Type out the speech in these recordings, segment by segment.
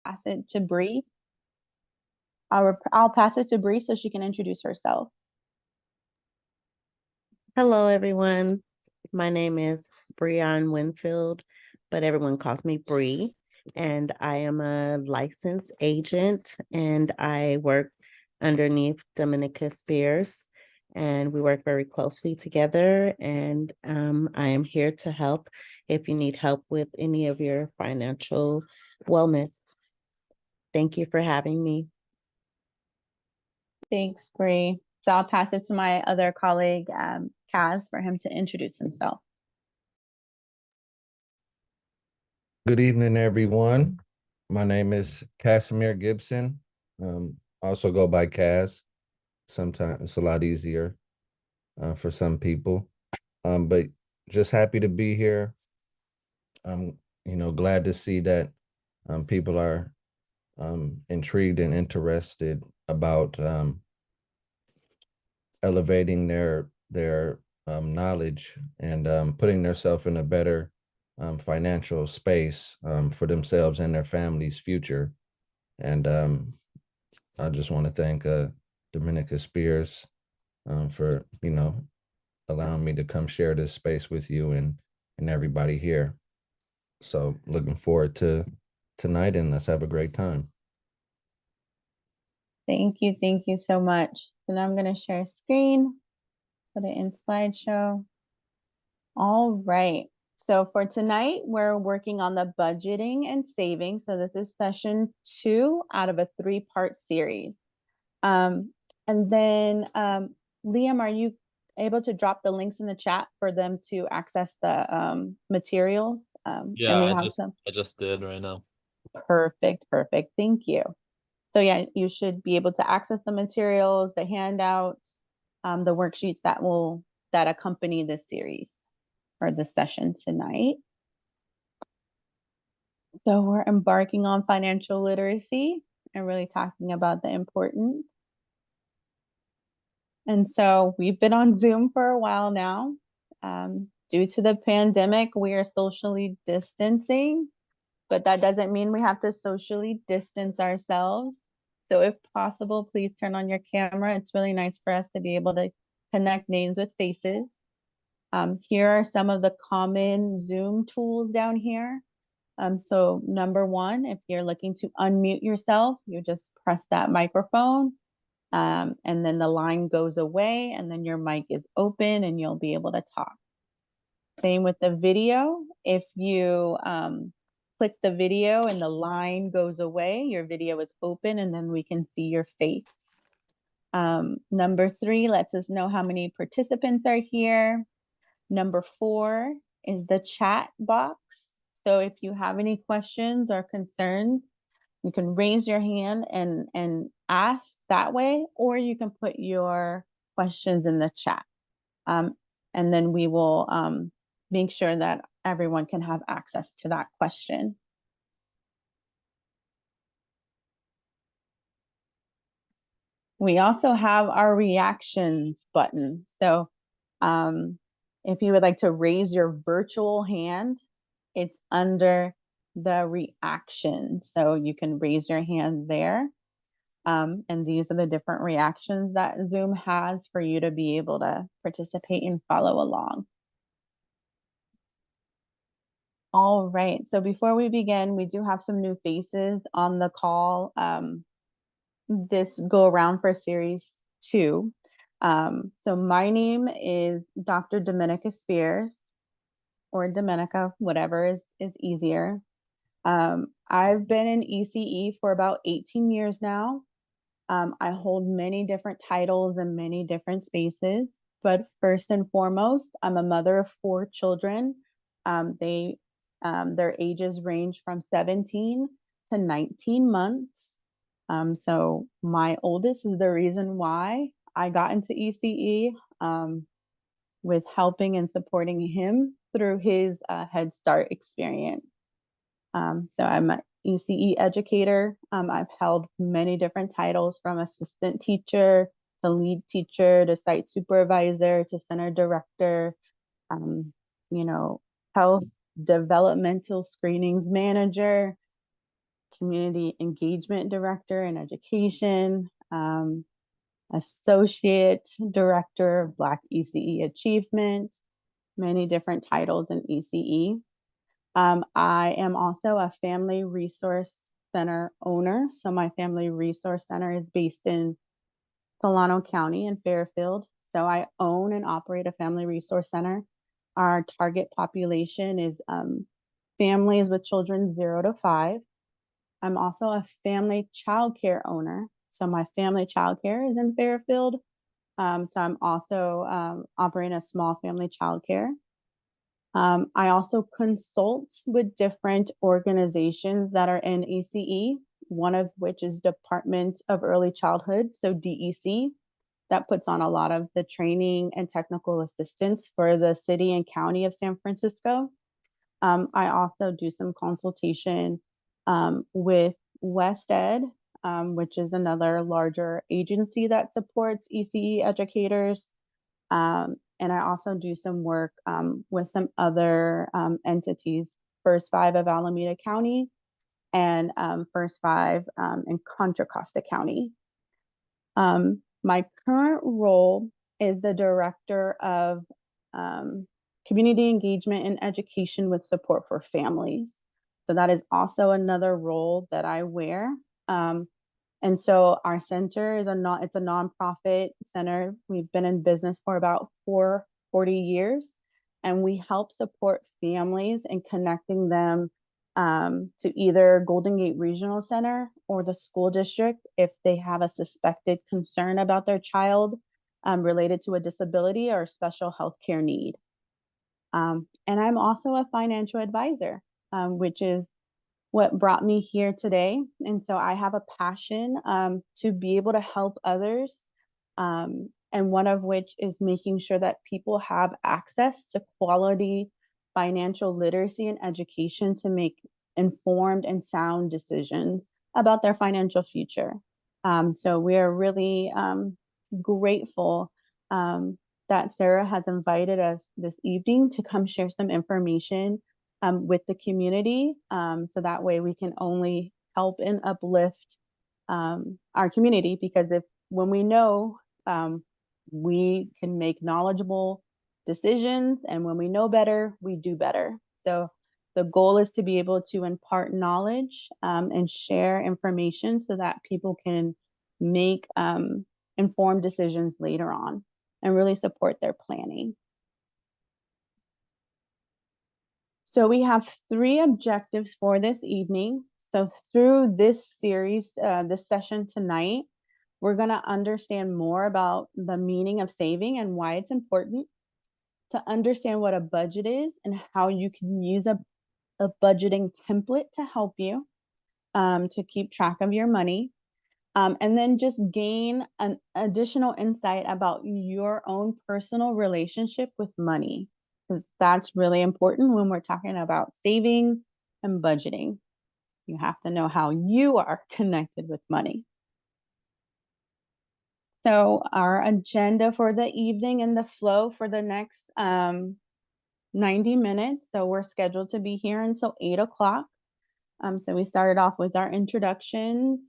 pass it to Bree. I'll pass it to Bree so she can introduce herself. Hello, everyone. My name is Breon Winfield, but everyone calls me Bree, and I am a licensed agent, and I work underneath Dominica Spears, and we work very closely together. And I am here to help if you need help with any of your financial wellness. Thank you for having me. Thanks, Bree. So I'll pass it to my other colleague, Kaz, for him to introduce himself. Good evening, everyone. My name is Casimir Gibson. Also go by Cas. Sometimes it's a lot easier for some people. But just happy to be here. I'm, glad to see that people are intrigued and interested about elevating their knowledge and putting themselves in a better financial space for themselves and their family's future. And I just want to thank Dominica Spears for allowing me to come share this space with you and everybody here. So looking forward to tonight, and let's have a great time. Thank you so much. So now I'm going to share screen, put it in slideshow. All right. So for tonight, we're working on the budgeting and saving. So this is session 2 out of a 3-part series. And then Liam, are you able to drop the links in the chat for them to access the materials? Yeah, I just did right now. Perfect. Thank you. So yeah, you should be able to access the materials, the handouts, the worksheets that accompany this series or this session tonight. So we're embarking on financial literacy and really talking about the importance. And so we've been on Zoom for a while now. Due to the pandemic, we are socially distancing, but that doesn't mean we have to socially distance ourselves. So if possible, please turn on your camera. It's really nice for us to be able to connect names with faces. Here are some of the common Zoom tools down here. So number 1, if you're looking to unmute yourself, you just press that microphone. And then the line goes away and then your mic is open and you'll be able to talk. Same with the video. If you click the video and the line goes away, your video is open and then we can see your face. Number 3 lets us know how many participants are here. Number 4 is the chat box. So if you have any questions or concerns, you can raise your hand and ask that way, or you can put your questions in the chat. And then we will make sure that everyone can have access to that question. We also have our reactions button. So if you would like to raise your virtual hand, it's under the reactions. So you can raise your hand there. And these are the different reactions that Zoom has for you to be able to participate and follow along. All right, so before we begin, we do have some new faces on the call. This go around for series 2. So my name is Dr. Dominica Spears, or Dominica, whatever is easier. I've been in ECE for about 18 years now. I hold many different titles in many different spaces, but first and foremost, I'm a mother of 4 children. Their ages range from 17 to 19 months. So my oldest is the reason why I got into ECE, with helping and supporting him through his Head Start experience. So I'm an ECE educator. I've held many different titles, from assistant teacher to lead teacher to site supervisor to center director, health developmental screenings manager. community engagement director in education, associate director of Black ECE achievement, many different titles in ECE. I am also a family resource center owner. So my family resource center is based in Solano County in Fairfield. So I own and operate a family resource center. Our target population is families with children 0 to 5. I'm also a family childcare owner. So my family childcare is in Fairfield. So I'm also operating a small family childcare. I also consult with different organizations that are in ECE, one of which is Department of Early Childhood, so DEC, that puts on a lot of the training and technical assistance for the city and county of San Francisco. I also do some consultation with West Ed, which is another larger agency that supports ECE educators. And I also do some work with some other entities, First Five of Alameda County and First Five in Contra Costa County. My current role is the director of community engagement and education with support for families. So that is also another role that I wear. And so our center is it's a nonprofit center. We've been in business for about 40 years, and we help support families in connecting them to either Golden Gate Regional Center or the school district if they have a suspected concern about their child related to a disability or special health care need. And I'm also a financial advisor, which is what brought me here today. And so I have a passion to be able to help others. And one of which is making sure that people have access to quality financial literacy and education to make informed and sound decisions about their financial future. So we are really grateful that Sarah has invited us this evening to come share some information with the community. So that way we can only help and uplift our community, because when we know, we can make knowledgeable decisions, and when we know better, we do better. So the goal is to be able to impart knowledge and share information so that people can make informed decisions later on and really support their planning. So we have 3 objectives for this evening. So through this series, this session tonight, we're going to understand more about the meaning of saving and why it's important, to understand what a budget is and how you can use a budgeting template to help you to keep track of your money, and then just gain an additional insight about your own personal relationship with money, because that's really important when we're talking about savings and budgeting. You have to know how you are connected with money. So our agenda for the evening and the flow for the next 90 minutes. So we're scheduled to be here until 8 o'clock. So we started off with our introductions.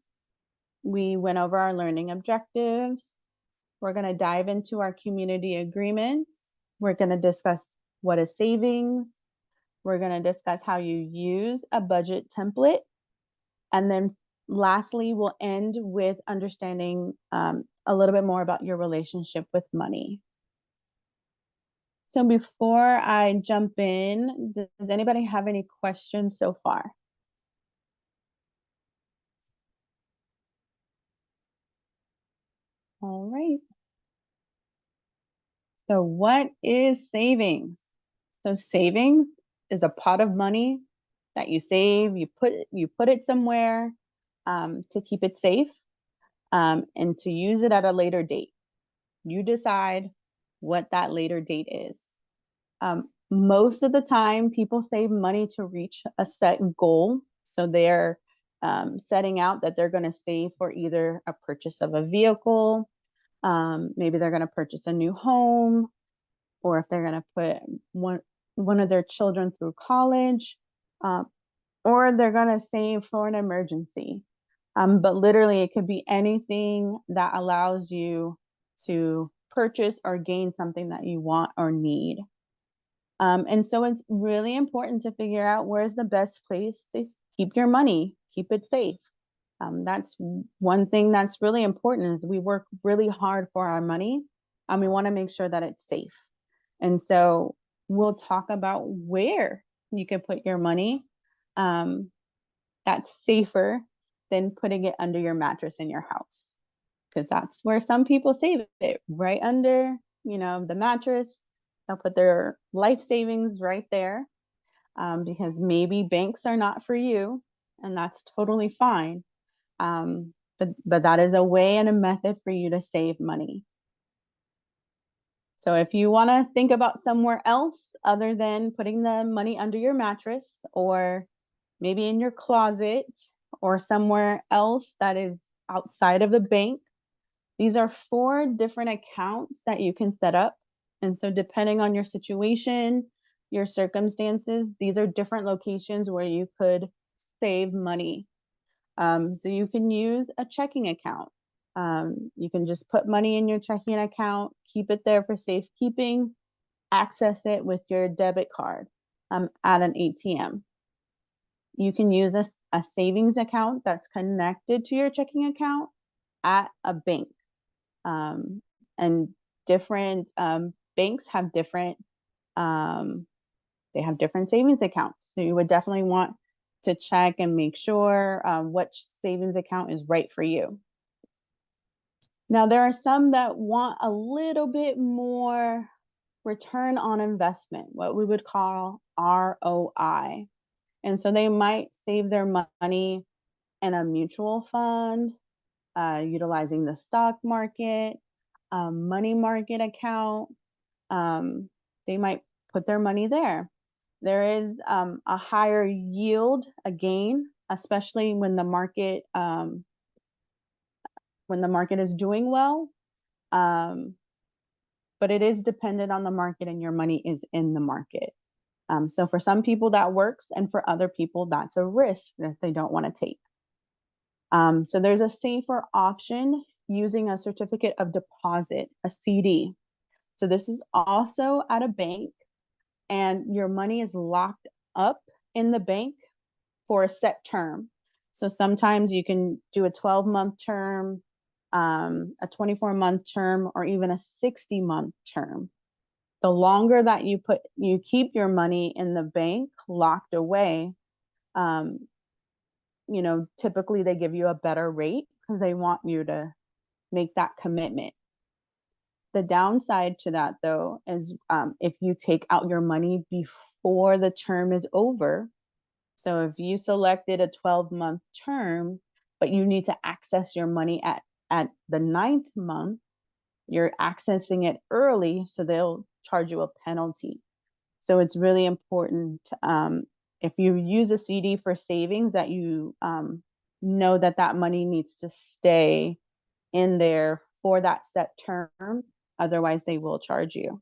We went over our learning objectives. We're going to dive into our community agreements. We're going to discuss what is savings. We're going to discuss how you use a budget template. And then lastly, we'll end with understanding a little bit more about your relationship with money. So before I jump in, does anybody have any questions so far? All right. So what is savings? So savings is a pot of money that you save, you put it somewhere to keep it safe and to use it at a later date. You decide what that later date is. Most of the time, people save money to reach a set goal. So they're setting out that they're going to save for either a purchase of a vehicle, maybe they're going to purchase a new home, or if they're going to put one of their children through college. or they're going to save for an emergency. But literally, it could be anything that allows you to purchase or gain something that you want or need. And so it's really important to figure out where's the best place to keep your money, keep it safe. That's one thing that's really important is we work really hard for our money and we want to make sure that it's safe. And so we'll talk about where you can put your money that's safer than putting it under your mattress in your house. Because that's where some people save it, right under, the mattress. They'll put their life savings right there because maybe banks are not for you, and that's totally fine. But that is a way and a method for you to save money. So if you want to think about somewhere else other than putting the money under your mattress or maybe in your closet or somewhere else that is outside of the bank, these are 4 different accounts that you can set up. And so depending on your situation, your circumstances, these are different locations where you could save money. So you can use a checking account. You can just put money in your checking account, keep it there for safekeeping, access it with your debit card at an ATM. You can use a savings account that's connected to your checking account at a bank. And different banks have different they have different savings accounts. So you would definitely want to check and make sure which savings account is right for you. Now, there are some that want a little bit more return on investment, what we would call ROI. And so they might save their money in a mutual fund, utilizing the stock market, money market account. They might put their money there. There is a higher yield, a gain, especially when the market is doing well. But it is dependent on the market and your money is in the market. So for some people that works, and for other people that's a risk that they don't want to take. So there's a safer option using a certificate of deposit, a CD. So this is also at a bank, and your money is locked up in the bank for a set term. So sometimes you can do a 12-month term, a 24-month term, or even a 60-month term. The longer that you keep your money in the bank locked away, typically they give you a better rate because they want you to make that commitment. The downside to that, though, is if you take out your money before the term is over. So if you selected a 12-month term, but you need to access your money at the 9th month, you're accessing it early, so they'll charge you a penalty. So it's really important if you use a CD for savings that you know that money needs to stay in there for that set term. Otherwise, they will charge you.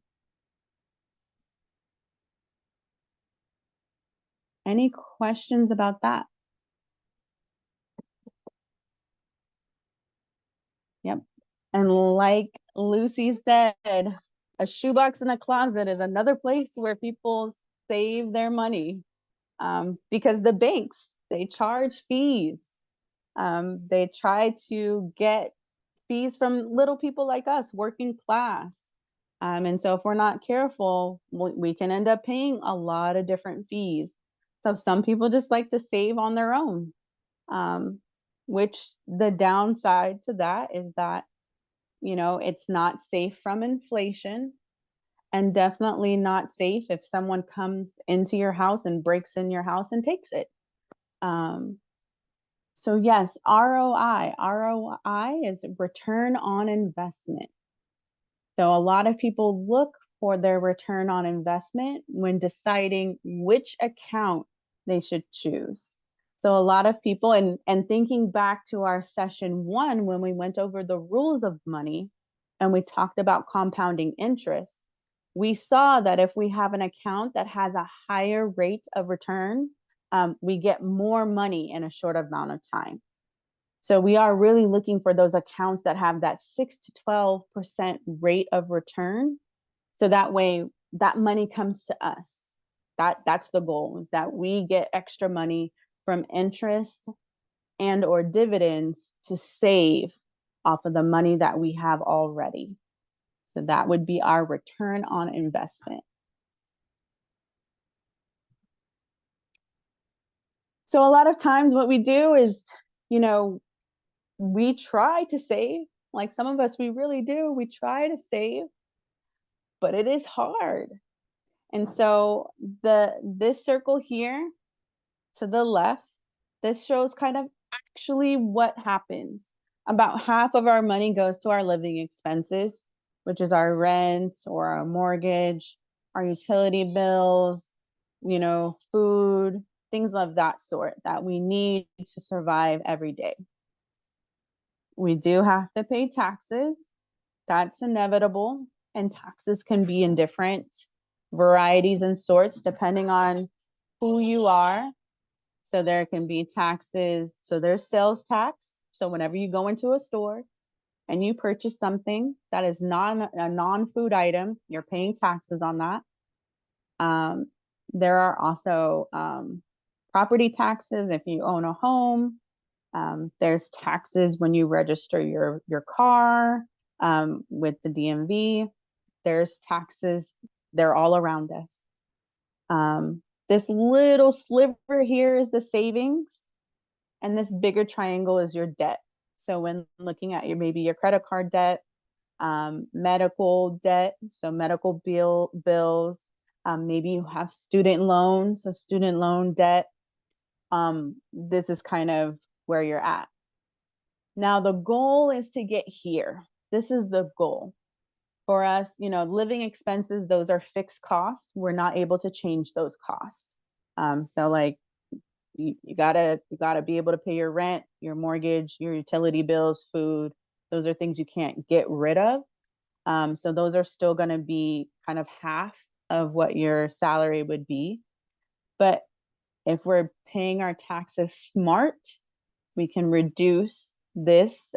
Any questions about that? Yep. And like Lucy said, a shoebox in a closet is another place where people save their money because the banks, they charge fees. They try to get fees from little people like us, working class. And so if we're not careful, we can end up paying a lot of different fees. So some people just like to save on their own, which the downside to that is that, it's not safe from inflation, and definitely not safe if someone comes into your house and breaks in your house and takes it. So yes, ROI is return on investment. So a lot of people look for their return on investment when deciding which account they should choose. So a lot of people, and thinking back to our session 1, when we went over the rules of money and we talked about compounding interest, we saw that if we have an account that has a higher rate of return, we get more money in a short amount of time. So we are really looking for those accounts that have that 6 to 12% rate of return. So that way that money comes to us. That's the goal, is that we get extra money from interest and or dividends to save off of the money that we have already. So that would be our return on investment. So a lot of times what we do is, you know, we try to save. Like some of us, we really do. We try to save, but it is hard. And so this circle here to the left, this shows kind of actually what happens. About half of our money goes to our living expenses, which is our rent or our mortgage, our utility bills, you know, food, things of that sort that we need to survive every day. We do have to pay taxes. That's inevitable. And taxes can be in different varieties and sorts depending on who you are. So there can be taxes. So there's sales tax. So whenever you go into a store and you purchase something that is a non-food item, you're paying taxes on that. There are also property taxes if you own a home. There's taxes when you register your car with the DMV. There's taxes, they're all around us. This little sliver here is the savings, and this bigger triangle is your debt. So when looking at maybe your credit card debt, medical debt, so medical bills, maybe you have student loans, so student loan debt. This is kind of where you're at. Now the goal is to get here. This is the goal. For us, you know, living expenses, those are fixed costs. We're not able to change those costs. So like you gotta be able to pay your rent, your mortgage, your utility bills, food. Those are things you can't get rid of. So those are still gonna be kind of half of what your salary would be. But if we're paying our taxes smart, we can reduce this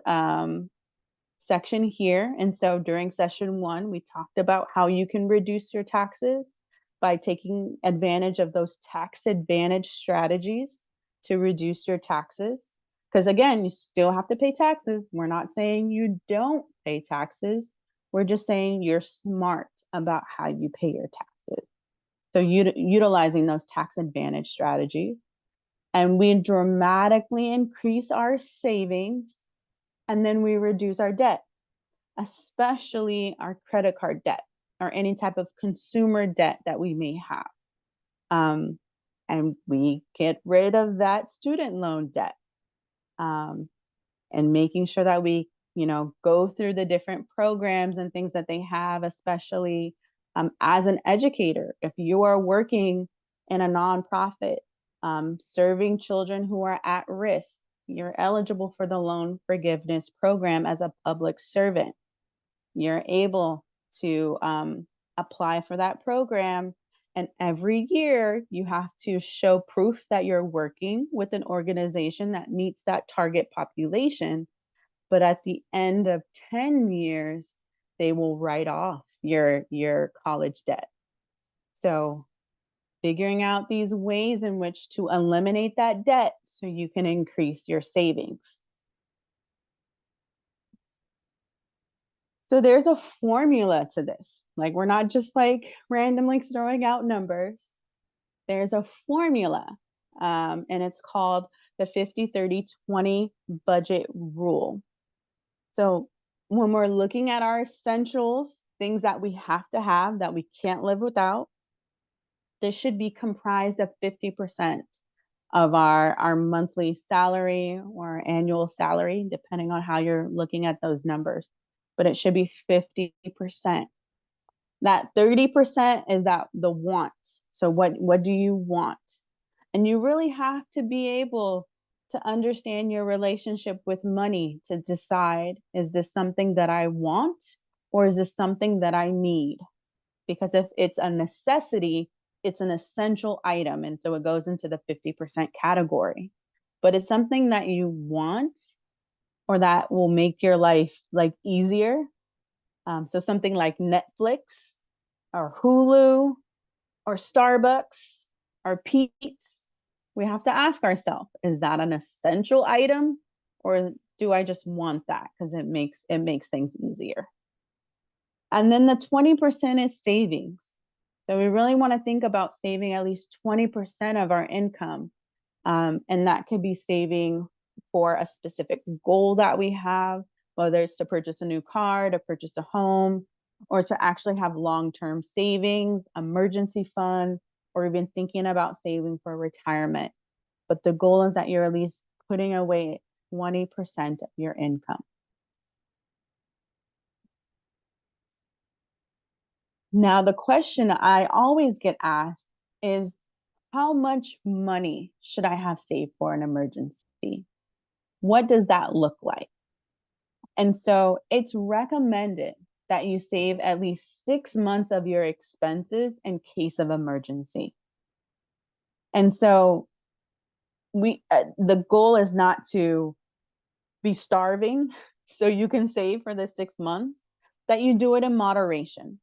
section here. And so during session 1, we talked about how you can reduce your taxes by taking advantage of those tax advantage strategies to reduce your taxes. Because again, you still have to pay taxes. We're not saying you don't pay taxes. We're just saying you're smart about how you pay your taxes. So utilizing those tax advantage strategies. And we dramatically increase our savings, and then we reduce our debt, especially our credit card debt or any type of consumer debt that we may have. And we get rid of that student loan debt, and making sure that we, you know, go through the different programs and things that they have, especially as an educator. If you are working in a nonprofit, serving children who are at risk, you're eligible for the loan forgiveness program as a public servant. You're able to apply for that program. And every year you have to show proof that you're working with an organization that meets that target population. But at the end of 10 years, they will write off your college debt. So figuring out these ways in which to eliminate that debt so you can increase your savings. So there's a formula to this. Like, we're not just like randomly throwing out numbers. There's a formula, and it's called the 50-30-20 budget rule. So when we're looking at our essentials, things that we have to have that we can't live without, this should be comprised of 50% of our monthly salary or annual salary, depending on how you're looking at those numbers. But it should be 50%. That 30% is that the wants. So what do you want? And you really have to be able to understand your relationship with money to decide, is this something that I want or is this something that I need? Because if it's a necessity, it's an essential item, and so it goes into the 50% category. But it's something that you want or that will make your life like easier. So something like Netflix or Hulu or Starbucks or Pete's, we have to ask ourselves, is that an essential item, or do I just want that because it makes things easier? And then the 20% is savings. So we really want to think about saving at least 20% of our income. And that could be saving for a specific goal that we have, whether it's to purchase a new car, to purchase a home, or to actually have long-term savings, emergency fund, or even thinking about saving for retirement. But the goal is that you're at least putting away 20% of your income. Now, the question I always get asked is, how much money should I have saved for an emergency? What does that look like? And so it's recommended that you save at least 6 months of your expenses in case of emergency. And so the goal is not to be starving so you can save for the 6 months, that you do it in moderation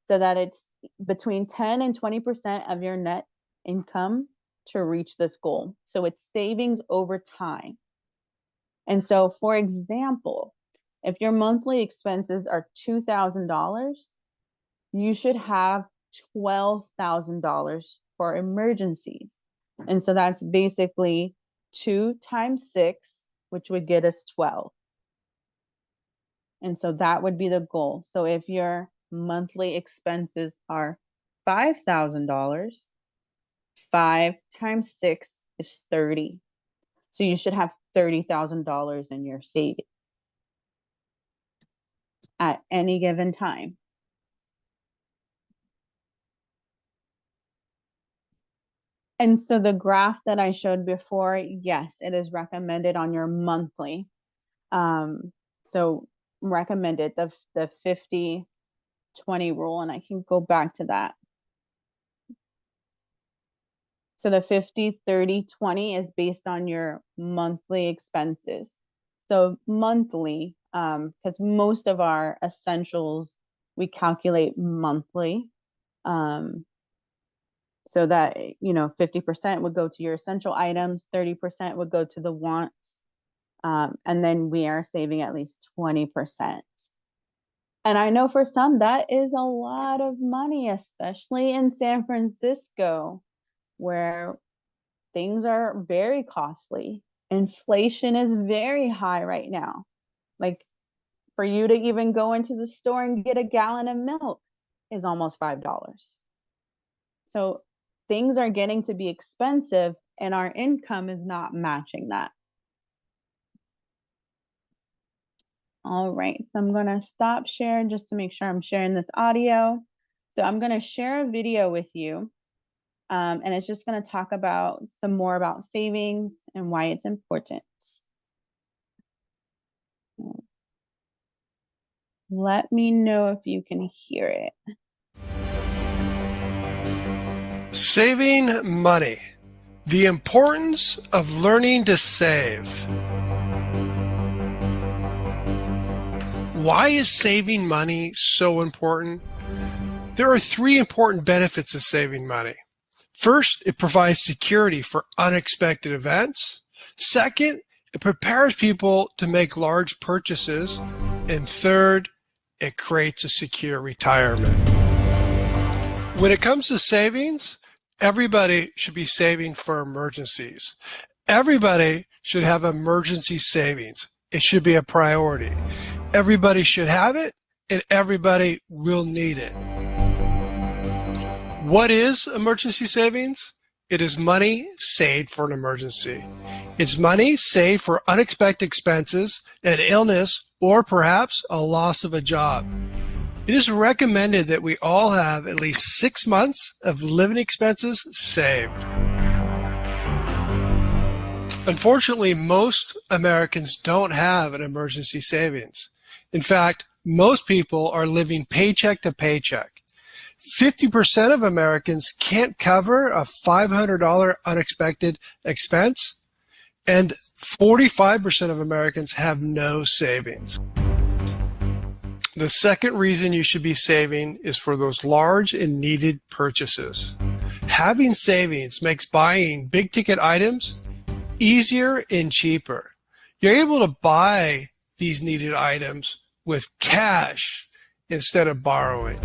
so that it's between 10 and 20% of your net income to reach this goal. So it's savings over time. And so, for example, if your monthly expenses are $2,000, you should have $12,000 for emergencies. And so that's basically 2 times 6, which would get us 12. And so that would be the goal. So if your monthly expenses are $5,000, 5 times 6 is 30. So you should have $30,000 in your savings at any given time. And so the graph that I showed before, yes, it is recommended on your monthly. So recommended the 50-20 rule, and I can go back to that. So the 50-30-20 is based on your monthly expenses. So monthly, because most of our essentials we calculate monthly. So that, 50% would go to your essential items, 30% would go to the wants, and then we are saving at least 20%. And I know for some that is a lot of money, especially in San Francisco, where things are very costly. Inflation is very high right now. Like, for you to even go into the store and get a gallon of milk is almost $5. So things are getting to be expensive and our income is not matching that. All right, so I'm gonna stop sharing just to make sure I'm sharing this audio. So I'm gonna share a video with you, and it's just gonna talk about some more about savings and why it's important. Let me know if you can hear it. Saving money. The importance of learning to save. Why is saving money so important? There are 3 important benefits of saving money. First, it provides security for unexpected events. Second, it prepares people to make large purchases. And third, it creates a secure retirement. When it comes to savings, everybody should be saving for emergencies. Everybody should have emergency savings. It should be a priority. Everybody should have it, and everybody will need it. What is emergency savings? It is money saved for an emergency. It's money saved for unexpected expenses, an illness, or perhaps a loss of a job. It is recommended that we all have at least 6 months of living expenses saved. Unfortunately, most Americans don't have an emergency savings. In fact, most people are living paycheck to paycheck. 50% of Americans can't cover a $500 unexpected expense, and 45% of Americans have no savings. The second reason you should be saving is for those large and needed purchases. Having savings makes buying big ticket items easier and cheaper. You're able to buy these needed items with cash instead of borrowing.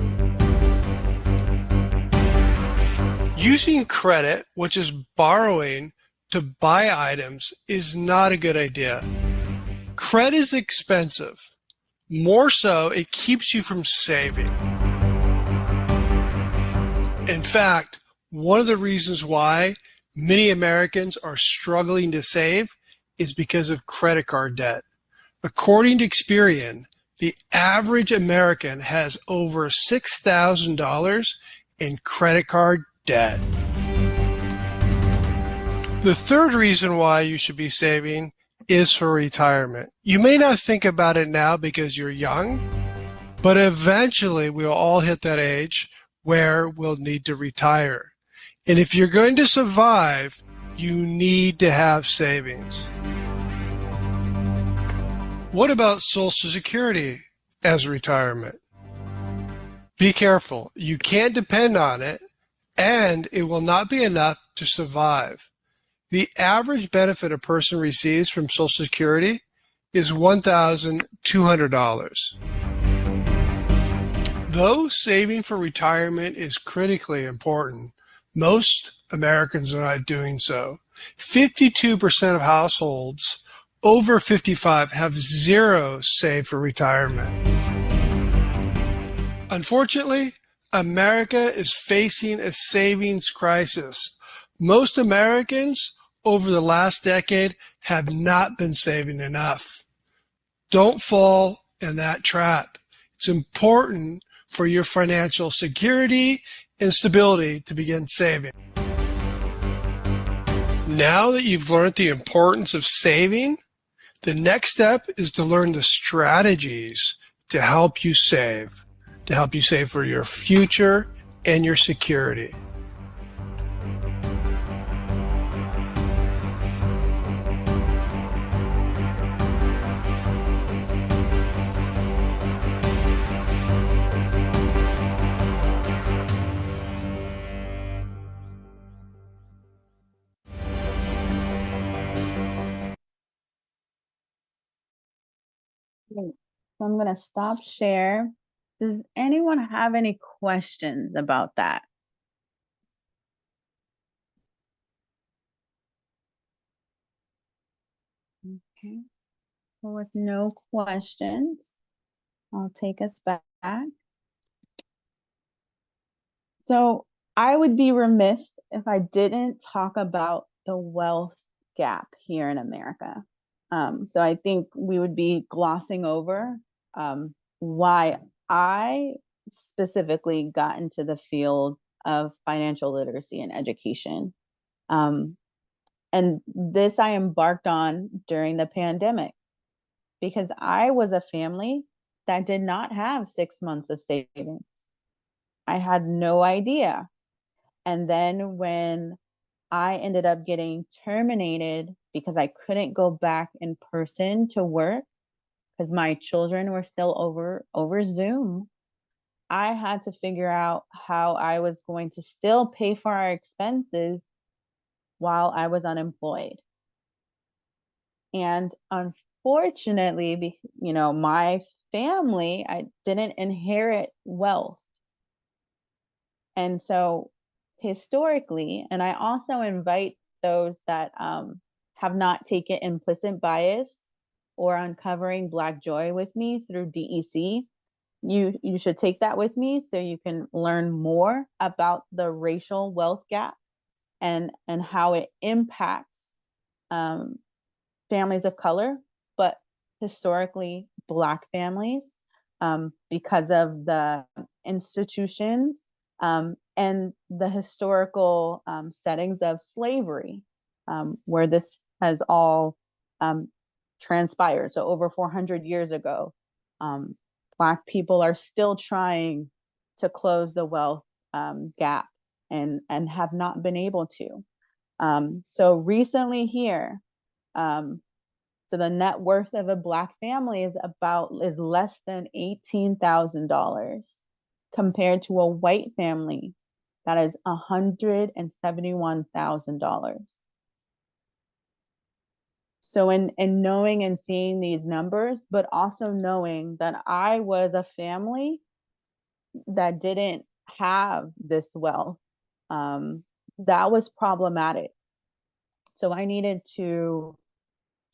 Using credit, which is borrowing to buy items, is not a good idea. Credit is expensive. More so, it keeps you from saving. In fact, one of the reasons why many Americans are struggling to save is because of credit card debt. According to Experian, the average American has over $6,000 in credit card debt. The third reason why you should be saving is for retirement. You may not think about it now because you're young, but eventually we'll all hit that age where we'll need to retire. And if you're going to survive, you need to have savings. What about Social Security as retirement? Be careful. You can't depend on it, and it will not be enough to survive. The average benefit a person receives from Social Security is $1,200. Though saving for retirement is critically important, most Americans are not doing so. 52% of households over 55 have zero saved for retirement. Unfortunately, America is facing a savings crisis. Most Americans over the last decade have not been saving enough. Don't fall in that trap. It's important for your financial security and stability to begin saving. Now that you've learned the importance of saving, the next step is to learn the strategies to help you save for your future and your security. So I'm going to stop share. Does anyone have any questions about that? Okay. Well, with no questions, I'll take us back. So I would be remiss if I didn't talk about the wealth gap here in America. So I think we would be glossing over why I specifically got into the field of financial literacy and education. And this I embarked on during the pandemic because I was a family that did not have 6 months of savings. I had no idea. And then when I ended up getting terminated because I couldn't go back in person to work because my children were still over Zoom, I had to figure out how I was going to still pay for our expenses while I was unemployed. And unfortunately, my family, I didn't inherit wealth. And so historically, and I also invite those that have not taken implicit bias or uncovering Black joy with me through DEC, you should take that with me so you can learn more about the racial wealth gap and how it impacts families of color, but historically Black families because of the institutions and the historical settings of slavery, where this has all transpired. So over 400 years ago, Black people are still trying to close the wealth gap and have not been able to. So recently here, so the net worth of a Black family is less than $18,000 compared to a white family that is $171,000. So in knowing and seeing these numbers, but also knowing that I was a family that didn't have this wealth, that was problematic. So I needed to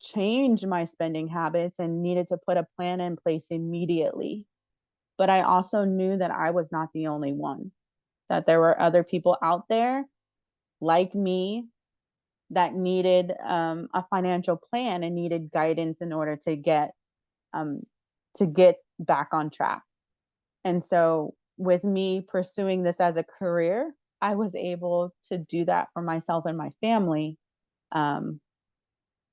change my spending habits and needed to put a plan in place immediately. But I also knew that I was not the only one, that there were other people out there like me that needed a financial plan and needed guidance in order to get back on track. And so with me pursuing this as a career, I was able to do that for myself and my family.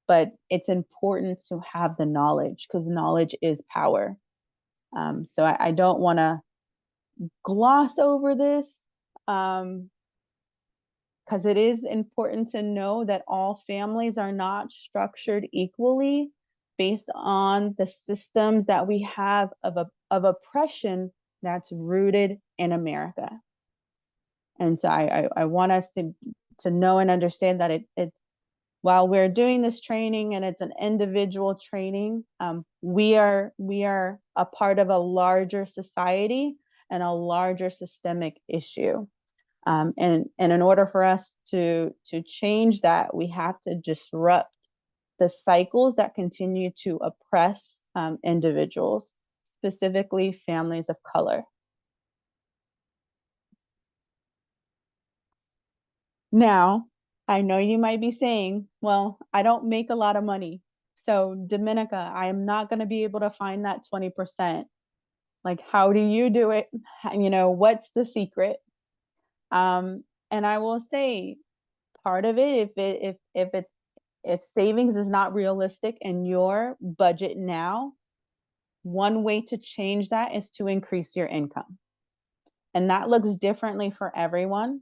But it's important to have the knowledge because knowledge is power. So I don't want to gloss over this because it is important to know that all families are not structured equally based on the systems that we have of oppression that's rooted in America. And so I want us to know and understand that it's while we're doing this training and it's an individual training, we are a part of a larger society and a larger systemic issue. And in order for us to change that, we have to disrupt the cycles that continue to oppress individuals, specifically families of color. Now, I know you might be saying, well, I don't make a lot of money. So Dominica, I am not going to be able to find that 20%. Like, how do you do it? You know, what's the secret? And I will say part of it, if savings is not realistic in your budget now, one way to change that is to increase your income. And that looks differently for everyone.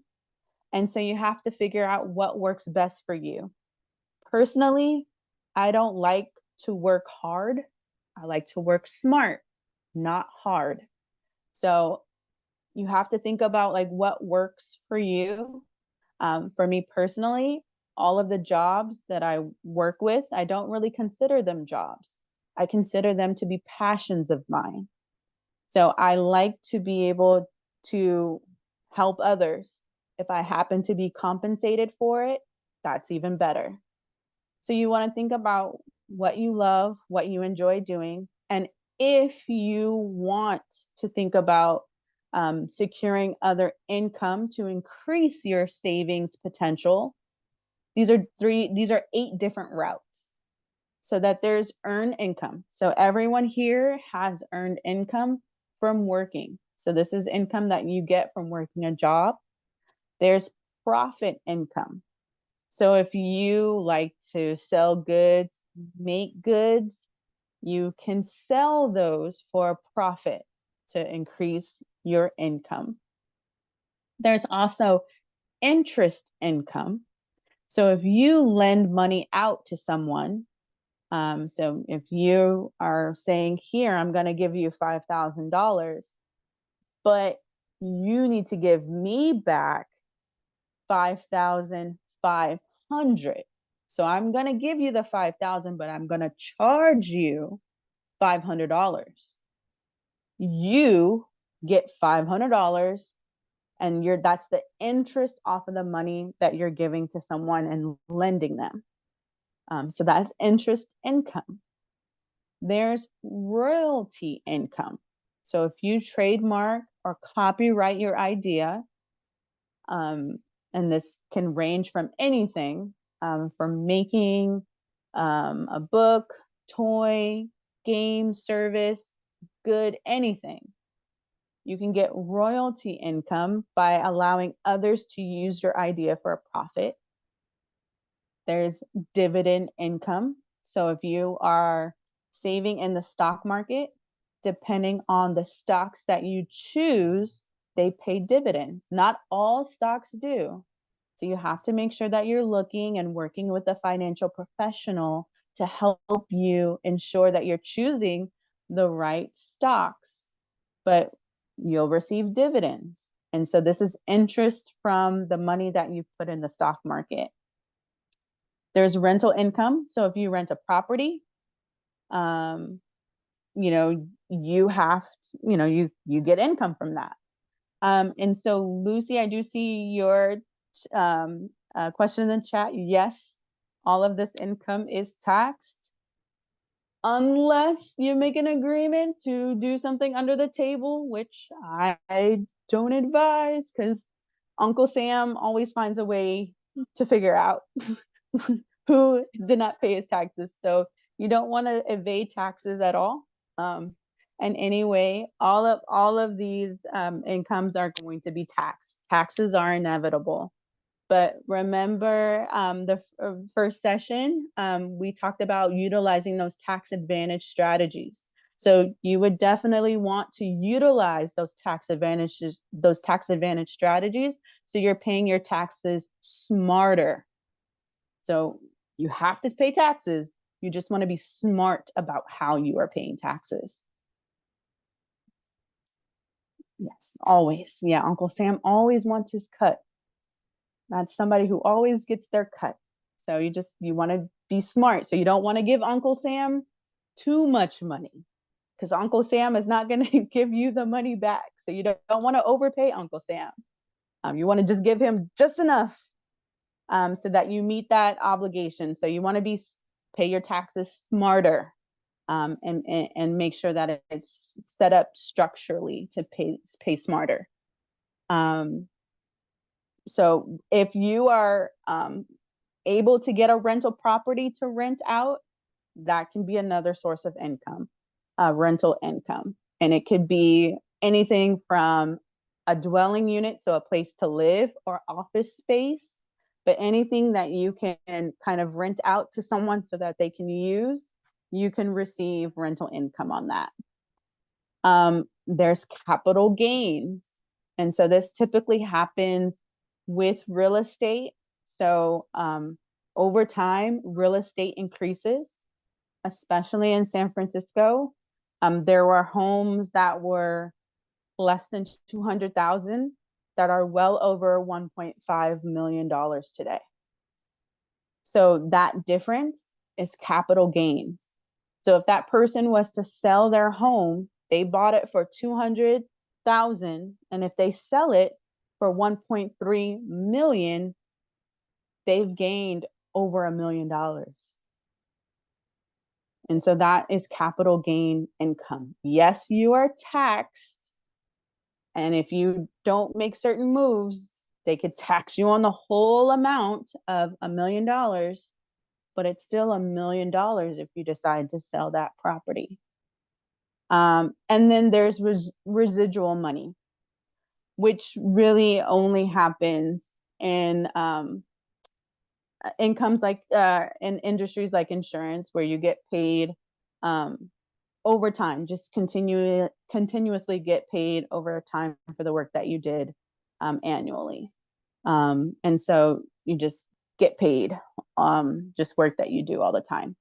And so you have to figure out what works best for you. Personally, I don't like to work hard. I like to work smart, not hard. So you have to think about like what works for you. For me personally, all of the jobs that I work with, I don't really consider them jobs. I consider them to be passions of mine. So I like to be able to help others. If I happen to be compensated for it, that's even better. So you want to think about what you love, what you enjoy doing. And if you want to think about securing other income to increase your savings potential, these are 8 different routes. So that there's earned income. So everyone here has earned income from working. So this is income that you get from working a job. There's profit income. So if you like to sell goods, make goods, you can sell those for a profit to increase your income. There's also interest income. So if you lend money out to someone, so if you are saying, here, I'm going to give you $5,000, but you need to give me back 5,500. So I'm going to give you the 5,000, but I'm going to charge you $500. You get $500 and that's the interest off of the money that you're giving to someone and lending them. So that's interest income. There's royalty income. So if you trademark or copyright your idea, and this can range from anything, from making a book, toy, game, service, good, anything. You can get royalty income by allowing others to use your idea for a profit. There's dividend income. So if you are saving in the stock market, depending on the stocks that you choose, they pay dividends. Not all stocks do. So you have to make sure that you're looking and working with a financial professional to help you ensure that you're choosing the right stocks, but you'll receive dividends. And so this is interest from the money that you put in the stock market. There's rental income. So if you rent a property, you know, you have to, you know, you get income from that. And so Lucy, I do see your question in the chat. Yes, all of this income is taxed unless you make an agreement to do something under the table, which I don't advise, because Uncle Sam always finds a way to figure out who did not pay his taxes. So you don't want to evade taxes at all. And anyway, all of these incomes are going to be taxed. Taxes are inevitable. But remember the first session, we talked about utilizing those tax advantage strategies. So you would definitely want to utilize those tax advantage strategies, so you're paying your taxes smarter. So you have to pay taxes. You just want to be smart about how you are paying taxes. Yes, always. Yeah, Uncle Sam always wants his cut. That's somebody who always gets their cut. So you want to be smart. So you don't want to give Uncle Sam too much money, because Uncle Sam is not going to give you the money back. So you don't want to overpay Uncle Sam. You want to just give him just enough so that you meet that obligation. So you want to pay your taxes smarter, and make sure that it's set up structurally to pay smarter. So if you are able to get a rental property to rent out, that can be another source of income, rental income. And it could be anything from a dwelling unit, so a place to live, or office space, but anything that you can kind of rent out to someone so that they can use, you can receive rental income on that. There's capital gains. And so this typically happens with real estate. So over time, real estate increases, especially in San Francisco. There were homes that were less than 200,000 that are well over $1.5 million today. So that difference is capital gains. So if that person was to sell their home, they bought it for 200,000, and if they sell it for 1.3 million, they've gained over $1 million. And so that is capital gain income. Yes, you are taxed, and if you don't make certain moves, they could tax you on the whole amount of $1 million, but it's still $1 million if you decide to sell that property. And then there's residual money, which really only happens in incomes like in industries like insurance, where you get paid over time, just continuously get paid over time for the work that you did annually. And so you just get paid just work that you do all the time.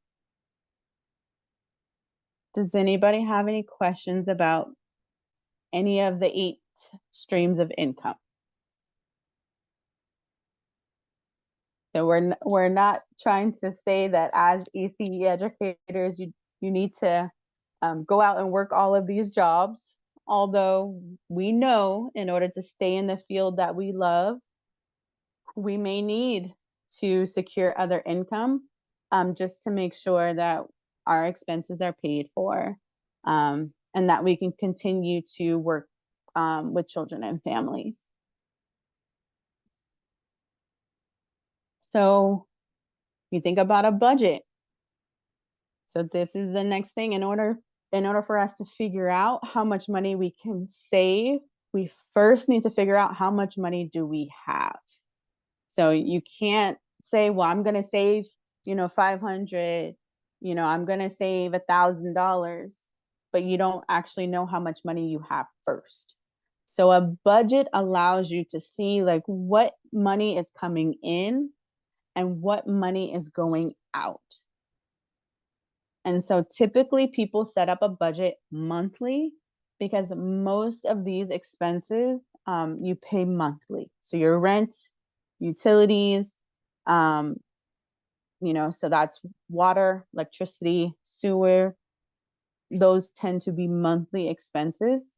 Does anybody have any questions about any of the 8 streams of income? So we're not trying to say that as ECE educators, you need to go out and work all of these jobs, although we know in order to stay in the field that we love, we may need to secure other income just to make sure that our expenses are paid for, and that we can continue to work with children and families. So you think about a budget. So this is the next thing. In order for us to figure out how much money we can save, we first need to figure out how much money do we have. So you can't say, well, I'm going to save, 500, I'm going to save $1,000, but you don't actually know how much money you have first. So a budget allows you to see like what money is coming in and what money is going out. And so typically people set up a budget monthly because most of these expenses you pay monthly. So your rent, utilities, so that's water, electricity, sewer. Those tend to be monthly expenses.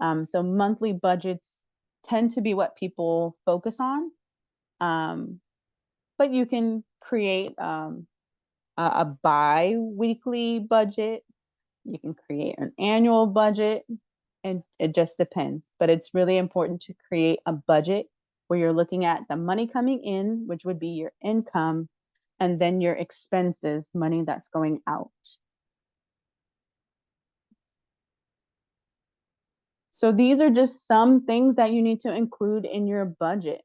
So monthly budgets tend to be what people focus on. But you can create a bi-weekly budget. You can create an annual budget, and it just depends. But it's really important to create a budget where you're looking at the money coming in, which would be your income, and then your expenses, money that's going out. So these are just some things that you need to include in your budget.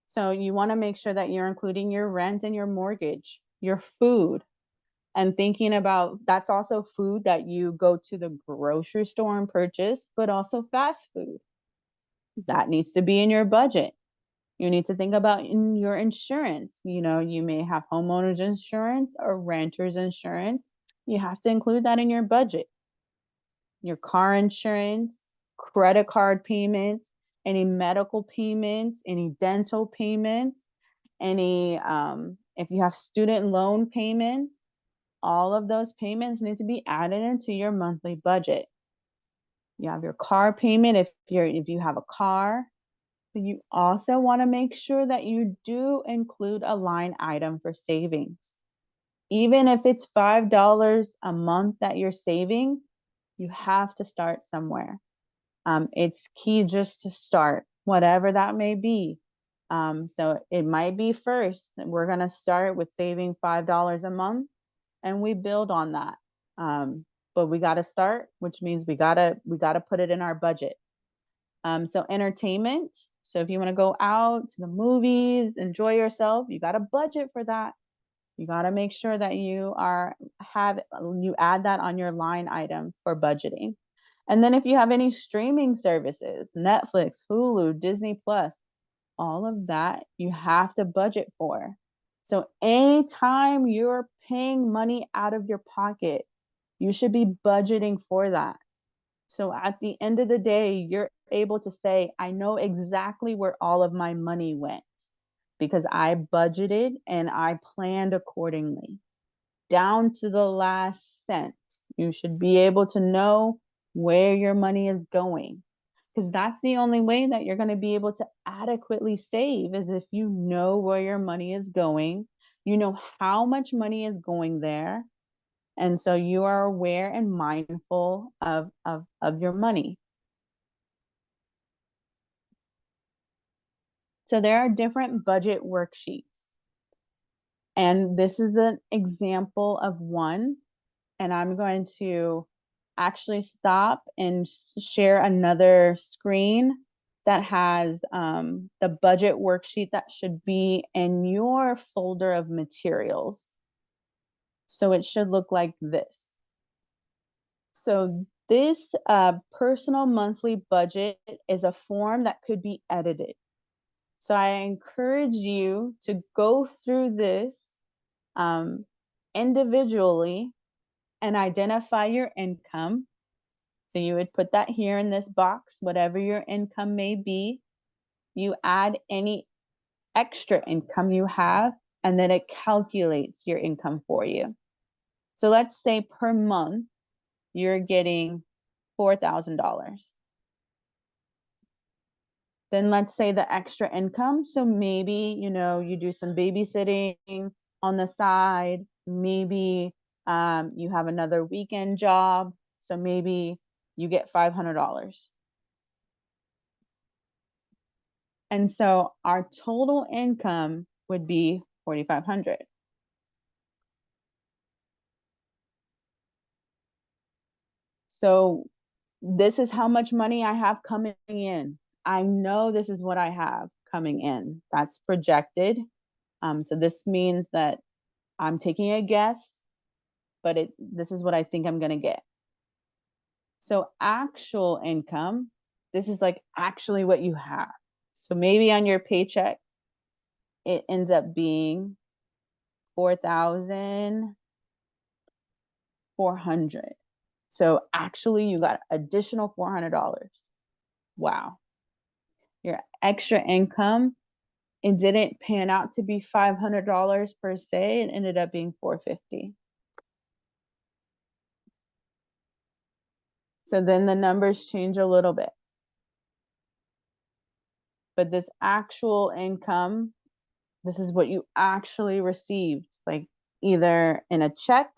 So you want to make sure that you're including your rent and your mortgage, your food, and thinking about that's also food that you go to the grocery store and purchase, but also fast food. That needs to be in your budget. You need to think about in your insurance. You may have homeowners insurance or renters insurance. You have to include that in your budget. Your car insurance, credit card payments, any medical payments, any dental payments, any if you have student loan payments, all of those payments need to be added into your monthly budget. You have your car payment if you have a car. But you also want to make sure that you do include a line item for savings. Even if it's $5 a month that you're saving, you have to start somewhere. It's key just to start, whatever that may be. So it might be first, we're going to start with saving $5 a month and we build on that. But we got to start, which means we got to put it in our budget. So entertainment. So if you want to go out to the movies, enjoy yourself, you got to budget for that. You got to make sure that you add that on your line item for budgeting. And then if you have any streaming services, Netflix, Hulu, Disney Plus, all of that you have to budget for. So anytime you're paying money out of your pocket, you should be budgeting for that. So at the end of the day, you're able to say, I know exactly where all of my money went because I budgeted and I planned accordingly, down to the last cent. You should be able to know where your money is going, because that's the only way that you're going to be able to adequately save, is if you know where your money is going, you know how much money is going there, and so you are aware and mindful of your money. So there are different budget worksheets. And this is an example of one. And I'm going to actually stop and share another screen that has the budget worksheet that should be in your folder of materials. So it should look like this. So this personal monthly budget is a form that could be edited. So I encourage you to go through this individually and identify your income. So you would put that here in this box, whatever your income may be. You add any extra income you have, and then it calculates your income for you. So let's say per month, you're getting $4,000. Then let's say the extra income. So maybe, you do some babysitting on the side. Maybe you have another weekend job. So maybe you get $500. And so our total income would be $4,500. So this is how much money I have coming in. I know this is what I have coming in. That's projected. So this means that I'm taking a guess, but this is what I think I'm going to get. So actual income this is like actually what you have. So maybe on your paycheck, it ends up being 4,400. So actually you got additional $400. Wow. Your extra income, it didn't pan out to be $500 per se. It ended up being $450. So then the numbers change a little bit. But this actual income, this is what you actually received, like either in a check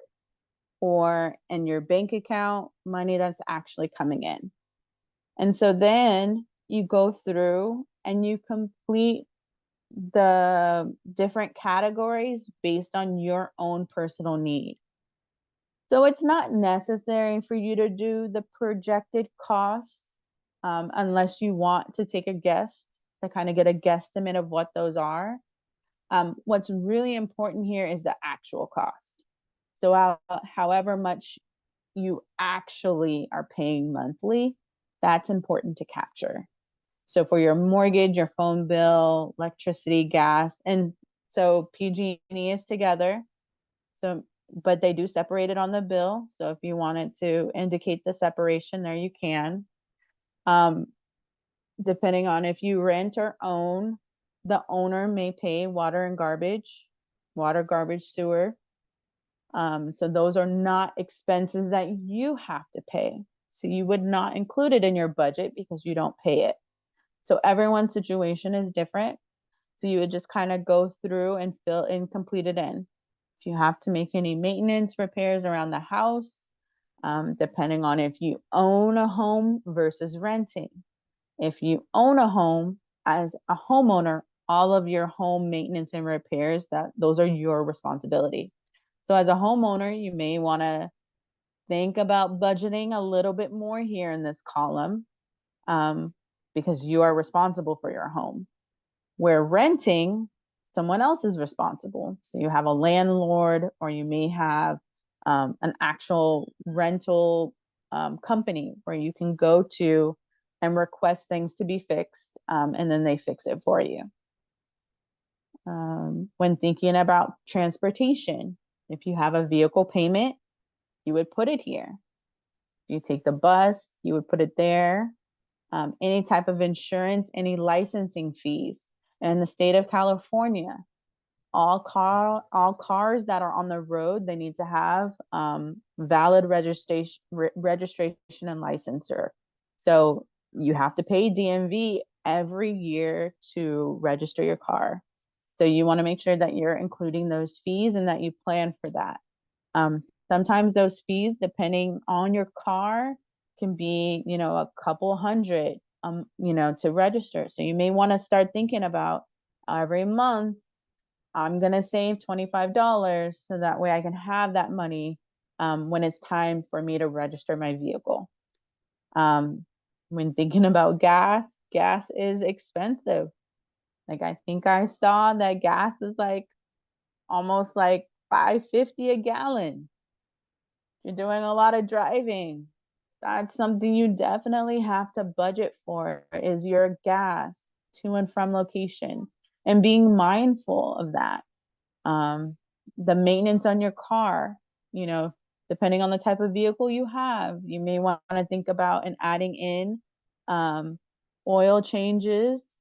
or in your bank account, money that's actually coming in. And so then you go through and you complete the different categories based on your own personal need. So it's not necessary for you to do the projected costs unless you want to take a guess to kind of get a guesstimate of what those are. What's really important here is the actual cost. So however much you actually are paying monthly, that's important to capture. So for your mortgage, your phone bill, electricity, gas, and so PG&E is together. So, but they do separate it on the bill. So if you wanted to indicate the separation there, you can. Depending on if you rent or own, the owner may pay water and garbage, water, garbage, sewer. So those are not expenses that you have to pay. So you would not include it in your budget because you don't pay it. So everyone's situation is different. So you would just kind of go through and fill in, complete it in. If you have to make any maintenance repairs around the house, depending on if you own a home versus renting. If you own a home as a homeowner, all of your home maintenance and repairs, those are your responsibility. So as a homeowner, you may want to think about budgeting a little bit more here in this column because you are responsible for your home. Where renting, someone else is responsible. So you have a landlord, or you may have an actual rental company where you can go to and request things to be fixed, and then they fix it for you. When thinking about transportation, if you have a vehicle payment, you would put it here. If you take the bus, you would put it there. Any type of insurance, any licensing fees. In the state of California, all cars that are on the road, they need to have valid registration and licensure. So you have to pay DMV every year to register your car. So you want to make sure that you're including those fees and that you plan for that. Sometimes those fees, depending on your car, can be, a couple hundred, to register. So you may want to start thinking about every month, I'm going to save $25 so that way I can have that money when it's time for me to register my vehicle. When thinking about gas is expensive. Like, I think I saw that gas is like almost like $5.50 a gallon. You're doing a lot of driving. That's something you definitely have to budget for, is your gas to and from location, and being mindful of that. The maintenance on your car, depending on the type of vehicle you have, you may want to think about and adding in oil changes,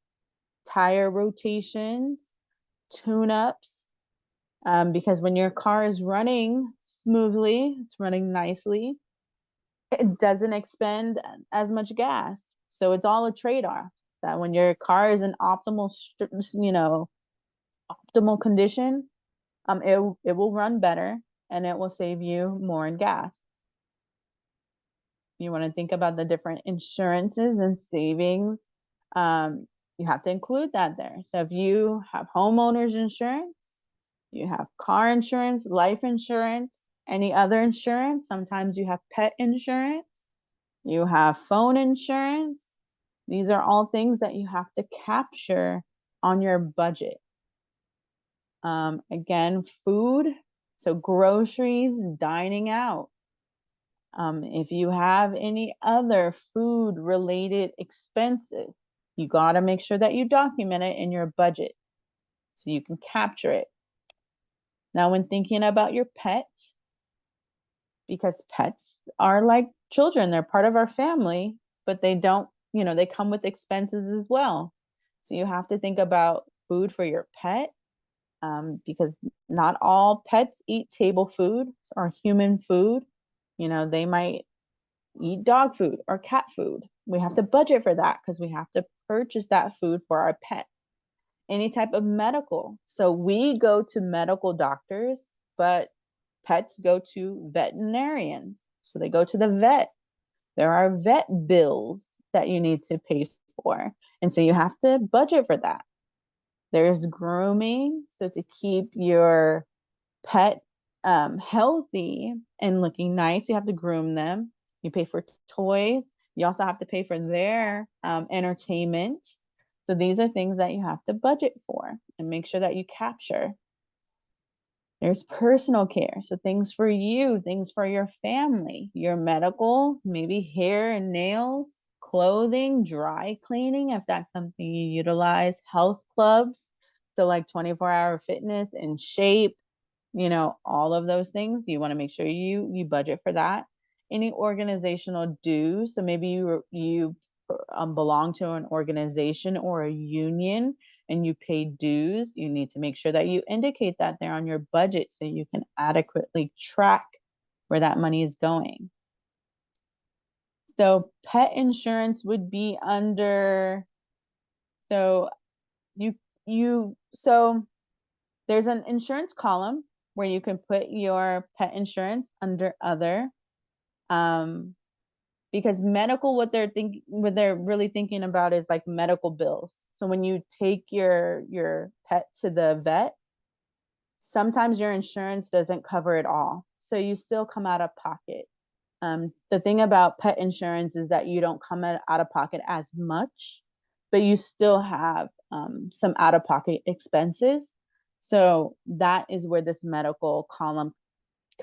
tire rotations, tune-ups, because when your car is running smoothly, it's running nicely, it doesn't expend as much gas. So it's all a trade-off, that when your car is in optimal condition, it will run better and it will save you more in gas. You want to think about the different insurances and savings. You have to include that there. So if you have homeowners insurance, you have car insurance, life insurance, any other insurance, sometimes you have pet insurance, you have phone insurance. These are all things that you have to capture on your budget. Again, food, so groceries, dining out. If you have any other food related expenses, you got to make sure that you document it in your budget so you can capture it. Now, when thinking about your pets, because pets are like children, they're part of our family, but they don't, they come with expenses as well. So you have to think about food for your pet, because not all pets eat table food or human food. They might eat dog food or cat food. We have to budget for that because we have to purchase that food for our pet. Any type of medical. So we go to medical doctors, but pets go to veterinarians. So they go to the vet. There are vet bills that you need to pay for. And so you have to budget for that. There's grooming. So to keep your pet healthy and looking nice, you have to groom them. You pay for toys. You also have to pay for their entertainment. So these are things that you have to budget for and make sure that you capture. There's personal care. So things for you, things for your family, your medical, maybe hair and nails, clothing, dry cleaning, if that's something you utilize, health clubs. So like 24-hour fitness and shape, all of those things. You want to make sure you budget for that. Any organizational dues. So maybe you belong to an organization or a union and you pay dues. You need to make sure that you indicate that there on your budget so you can adequately track where that money is going. So pet insurance would be under, so there's an insurance column where you can put your pet insurance under other, because medical, what they're really thinking about is like medical bills. So when you take your pet to the vet, sometimes your insurance doesn't cover it all. So you still come out of pocket. The thing about pet insurance is that you don't come out of pocket as much, but you still have some out of pocket expenses. So that is where this medical column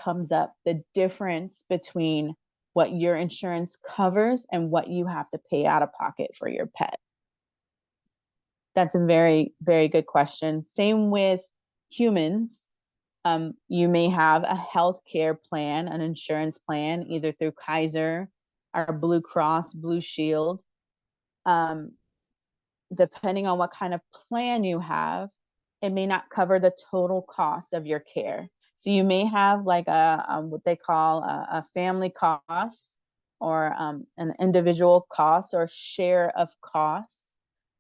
comes up, the difference between what your insurance covers and what you have to pay out of pocket for your pet. That's a very, very good question. Same with humans. You may have a healthcare plan, an insurance plan, either through Kaiser or Blue Cross, Blue Shield. Depending on what kind of plan you have, it may not cover the total cost of your care. So you may have like what they call a family cost or an individual cost or share of cost.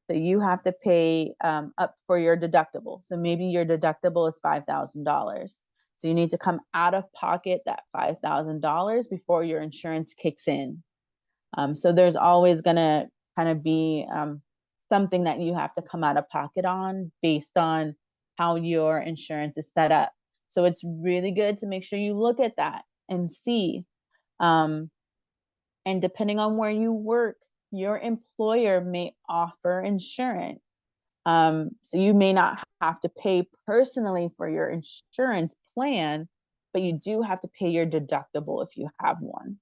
So you have to pay up for your deductible. So maybe your deductible is $5,000. So you need to come out of pocket that $5,000 before your insurance kicks in. So there's always going to kind of be something that you have to come out of pocket on based on how your insurance is set up. So it's really good to make sure you look at that and see. And depending on where you work, your employer may offer insurance. So you may not have to pay personally for your insurance plan, but you do have to pay your deductible if you have one.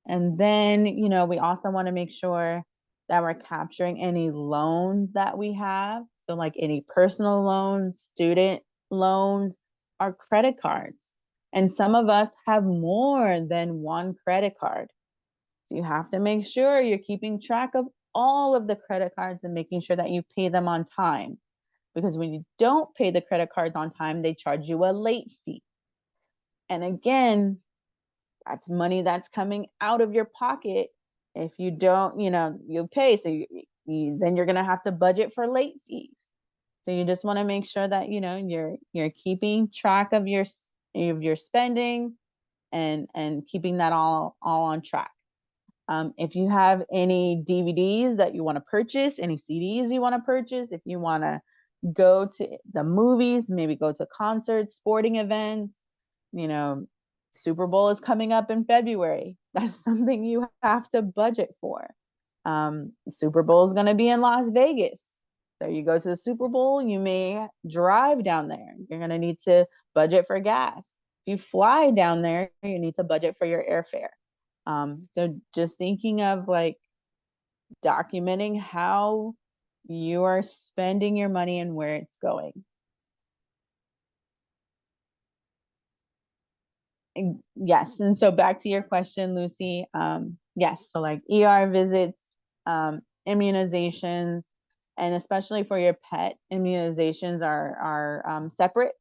And then, we also want to make sure that we're capturing any loans that we have. So like any personal loans, student loans, or credit cards. And some of us have more than one credit card. So you have to make sure you're keeping track of all of the credit cards and making sure that you pay them on time. Because when you don't pay the credit cards on time, they charge you a late fee. And again, that's money that's coming out of your pocket. If you don't, you pay. So then you're going to have to budget for late fees. So you just want to make sure that, you're keeping track of your spending and keeping that all on track. If you have any DVDs that you want to purchase, any CDs you want to purchase, if you want to go to the movies, maybe go to concerts, sporting events, Super Bowl is coming up in February. That's something you have to budget for. Super Bowl is going to be in Las Vegas. So you go to the Super Bowl, you may drive down there. You're going to need to budget for gas. you fly down there, you need to budget for your airfare. So just thinking of like documenting how you are spending your money and where it's going. Yes, and so back to your question, Lucy. Yes, so like ER visits, immunizations, and especially for your pet, immunizations are separate.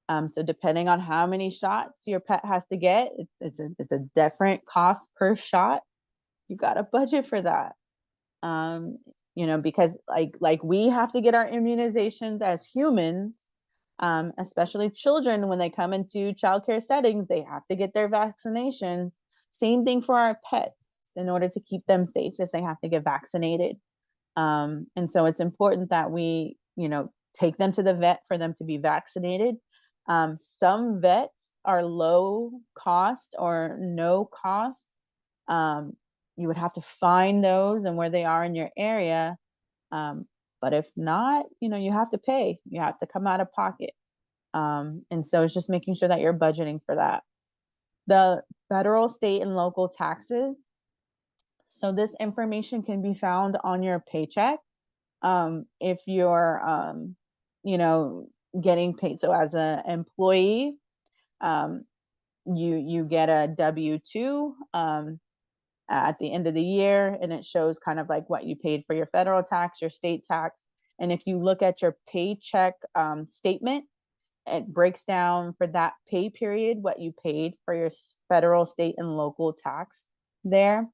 So depending on how many shots your pet has to get, it's a different cost per shot. You got to budget for that. Because like we have to get our immunizations as humans, especially children, when they come into childcare settings, they have to get their vaccinations. Same thing for our pets in order to keep them safe, if they have to get vaccinated. And so it's important that we, take them to the vet for them to be vaccinated. Some vets are low cost or no cost. You would have to find those and where they are in your area. But if not, you have to pay. You have to come out of pocket. And so it's just making sure that you're budgeting for that. The federal, state, and local taxes. So this information can be found on your paycheck. If you're, getting paid. So as an employee, you get a W-2 at the end of the year, and it shows kind of like what you paid for your federal tax, your state tax. And if you look at your paycheck statement, it breaks down for that pay period what you paid for your federal, state, and local tax there.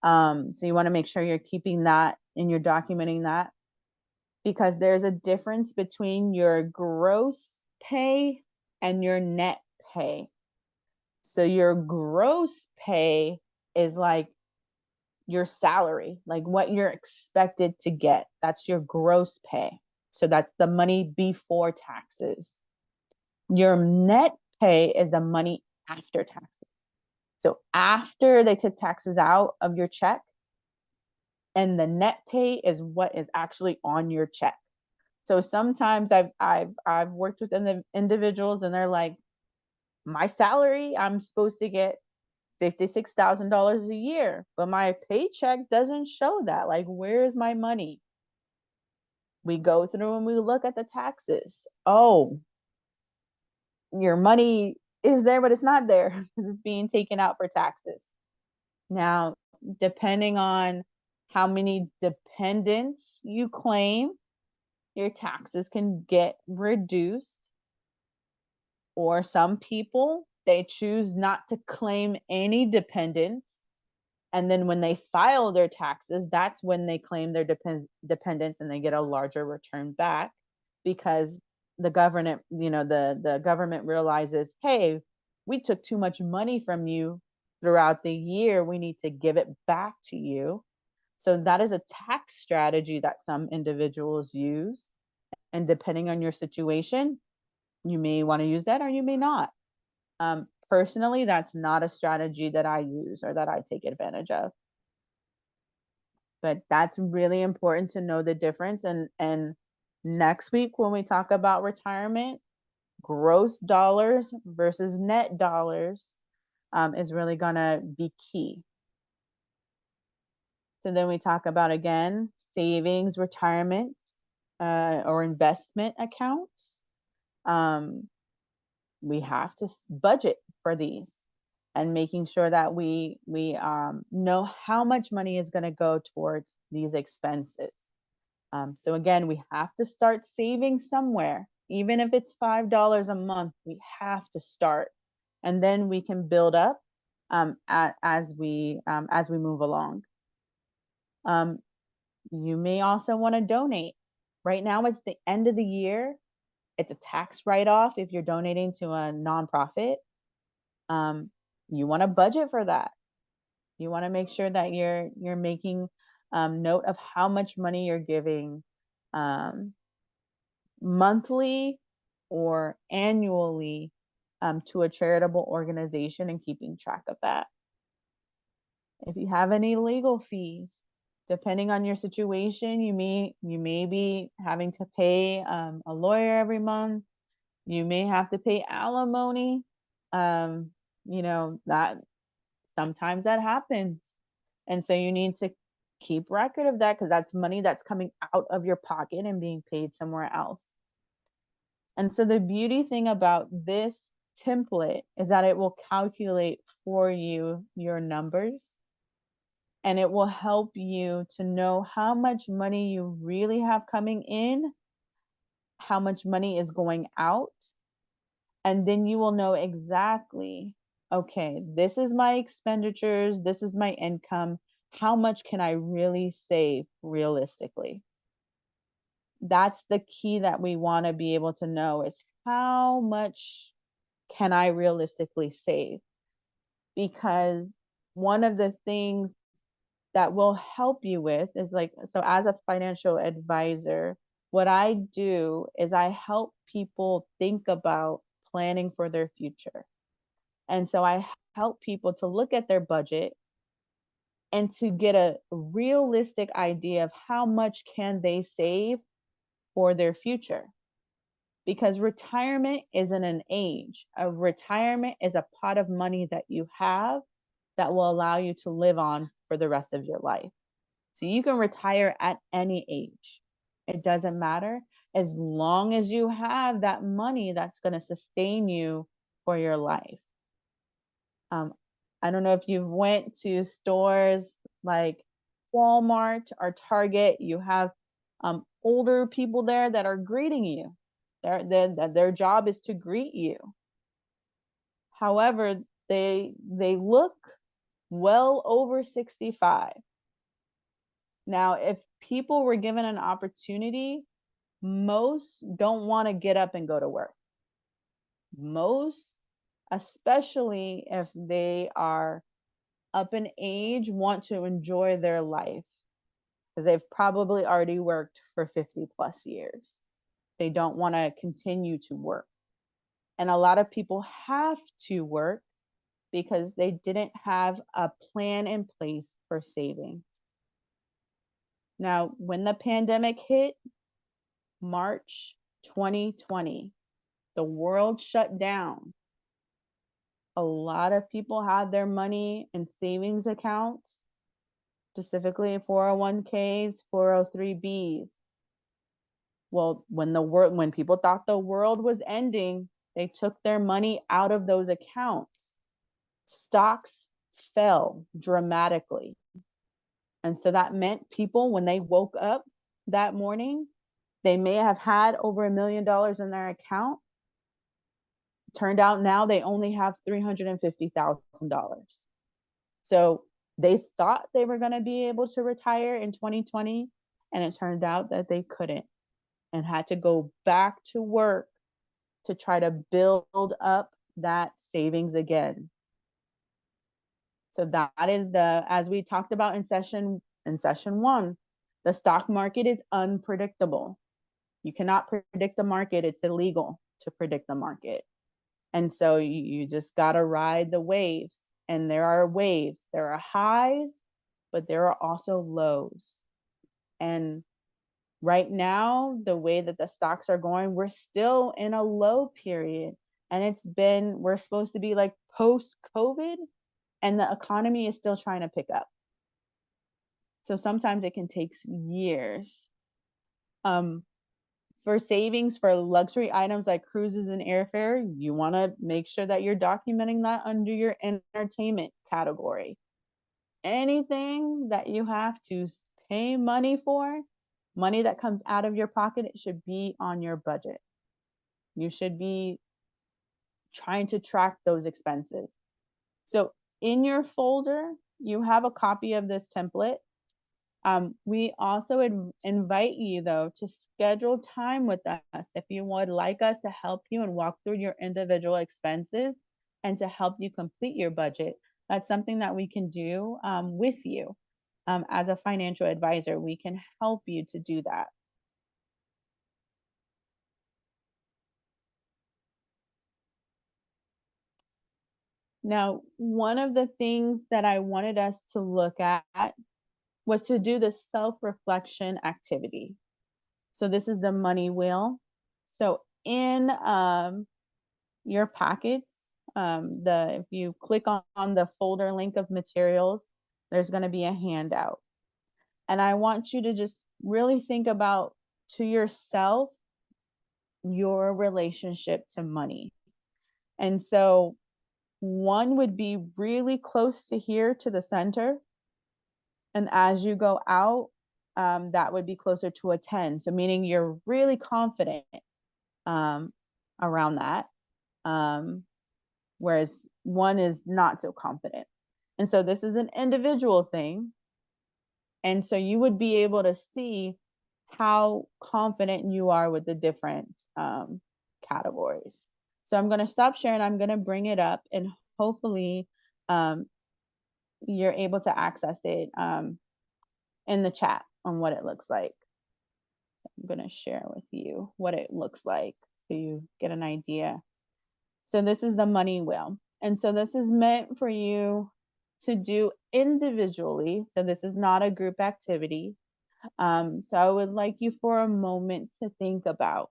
So you want to make sure you're keeping that and you're documenting that, because there's a difference between your gross pay and your net pay. So your gross pay is like your salary, like what you're expected to get. That's your gross pay. So that's the money before taxes. Your net pay is the money after taxes. So after they took taxes out of your check, and the net pay is what is actually on your check. So sometimes I've worked with individuals, and they're like, my salary, I'm supposed to get $56,000 a year, but my paycheck doesn't show that. Like, where's my money? We go through and we look at the taxes. Oh, your money is there, but it's not there because it's being taken out for taxes. Now, depending on how many dependents you claim, your taxes can get reduced. Or some people, they choose not to claim any dependents. And then when they file their taxes, that's when they claim their dependents, and they get a larger return back, because the government, the government realizes, hey, we took too much money from you throughout the year. We need to give it back to you. So that is a tax strategy that some individuals use. And depending on your situation, you may want to use that or you may not. Personally, that's not a strategy that I use or that I take advantage of. But that's really important to know the difference. And next week, when we talk about retirement, gross dollars versus net dollars is really going to be key. So then we talk about, again, savings, retirement, or investment accounts. We have to budget for these, and making sure that we know how much money is going to go towards these expenses. So again, we have to start saving somewhere. Even if it's $5 a month, we have to start, and then we can build up as we move along. You may also want to donate. Right now, it's the end of the year. It's a tax write-off if you're donating to a nonprofit. You want to budget for that. You want to make sure that you're making note of how much money you're giving monthly or annually to a charitable organization, and keeping track of that. If you have any legal fees, depending on your situation, you may be having to pay a lawyer every month. You may have to pay alimony. You know, that sometimes that happens. And so you need to keep record of that because that's money that's coming out of your pocket and being paid somewhere else. And so the beauty thing about this template is that it will calculate for you your numbers, and it will help you to know how much money you really have coming in, how much money is going out, and then you will know exactly, okay, this is my expenditures, this is my income, how much can I really save realistically? That's the key that we want to be able to know, is how much can I realistically save? Because one of the things that will help you with is like, so as a financial advisor, what I do is I help people think about planning for their future. And so I help people to look at their budget and to get a realistic idea of how much can they save for their future. Because retirement isn't an age. A retirement is a pot of money that you have that will allow you to live on for the rest of your life. So you can retire at any age. It doesn't matter, as long as you have that money that's going to sustain you for your life. I don't know if you've went to stores like Walmart or Target. You have older people there that are greeting you. Their job is to greet you. However, they look well over 65. Now, if people were given an opportunity, most don't want to get up and go to work. Most, especially if they are up in age, want to enjoy their life because they've probably already worked for 50 plus years. They don't want to continue to work. And a lot of people have to work because they didn't have a plan in place for saving. Now, when the pandemic hit, March 2020, the world shut down. A lot of people had their money in savings accounts, specifically 401ks, 403bs. Well, when people thought the world was ending, they took their money out of those accounts. Stocks fell dramatically. And so that meant people, when they woke up that morning, they may have had over $1 million in their account. Turned out now they only have $350,000. So they thought they were going to be able to retire in 2020, and it turned out that they couldn't and had to go back to work to try to build up that savings again. So that is as we talked about in session 1, the stock market is unpredictable. You cannot predict the market. It's illegal to predict the market. And so you just got to ride the waves. And there are waves. There are highs, but there are also lows. And right now, the way that the stocks are going, we're still in a low period. And we're supposed to be like post-COVID, and the economy is still trying to pick up. So sometimes it can take years. For savings for luxury items like cruises and airfare, you want to make sure that you're documenting that under your entertainment category. Anything that you have to pay money for, money that comes out of your pocket, it should be on your budget. You should be trying to track those expenses. So in your folder, you have a copy of this template. We also invite you, though, to schedule time with us if you would like us to help you and walk through your individual expenses and to help you complete your budget. That's something that we can do with you. As a financial advisor, we can help you to do that. Now, one of the things that I wanted us to look at was to do the self-reflection activity. So this is the money wheel. So in your packets, if you click on the folder link of materials, there's going to be a handout. And I want you to just really think about, to yourself, your relationship to money. And so 1 would be really close to here to the center. And as you go out, that would be closer to a 10. So meaning you're really confident around that. Whereas 1 is not so confident. And so this is an individual thing. And so you would be able to see how confident you are with the different categories. So I'm going to stop sharing. I'm going to bring it up, and hopefully you're able to access it in the chat on what it looks like. I'm going to share with you what it looks like so you get an idea. So this is the money wheel. And so this is meant for you to do individually. So this is not a group activity. So I would like you for a moment to think about,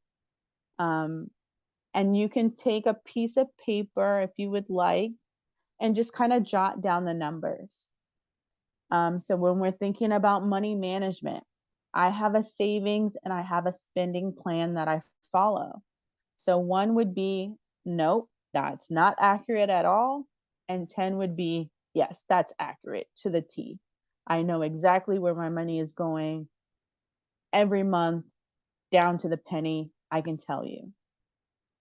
and you can take a piece of paper if you would like, and just kind of jot down the numbers. So when we're thinking about money management, I have a savings and I have a spending plan that I follow. So 1 would be, nope, that's not accurate at all. And 10 would be, yes, that's accurate to the T. I know exactly where my money is going every month, down to the penny. I can tell you.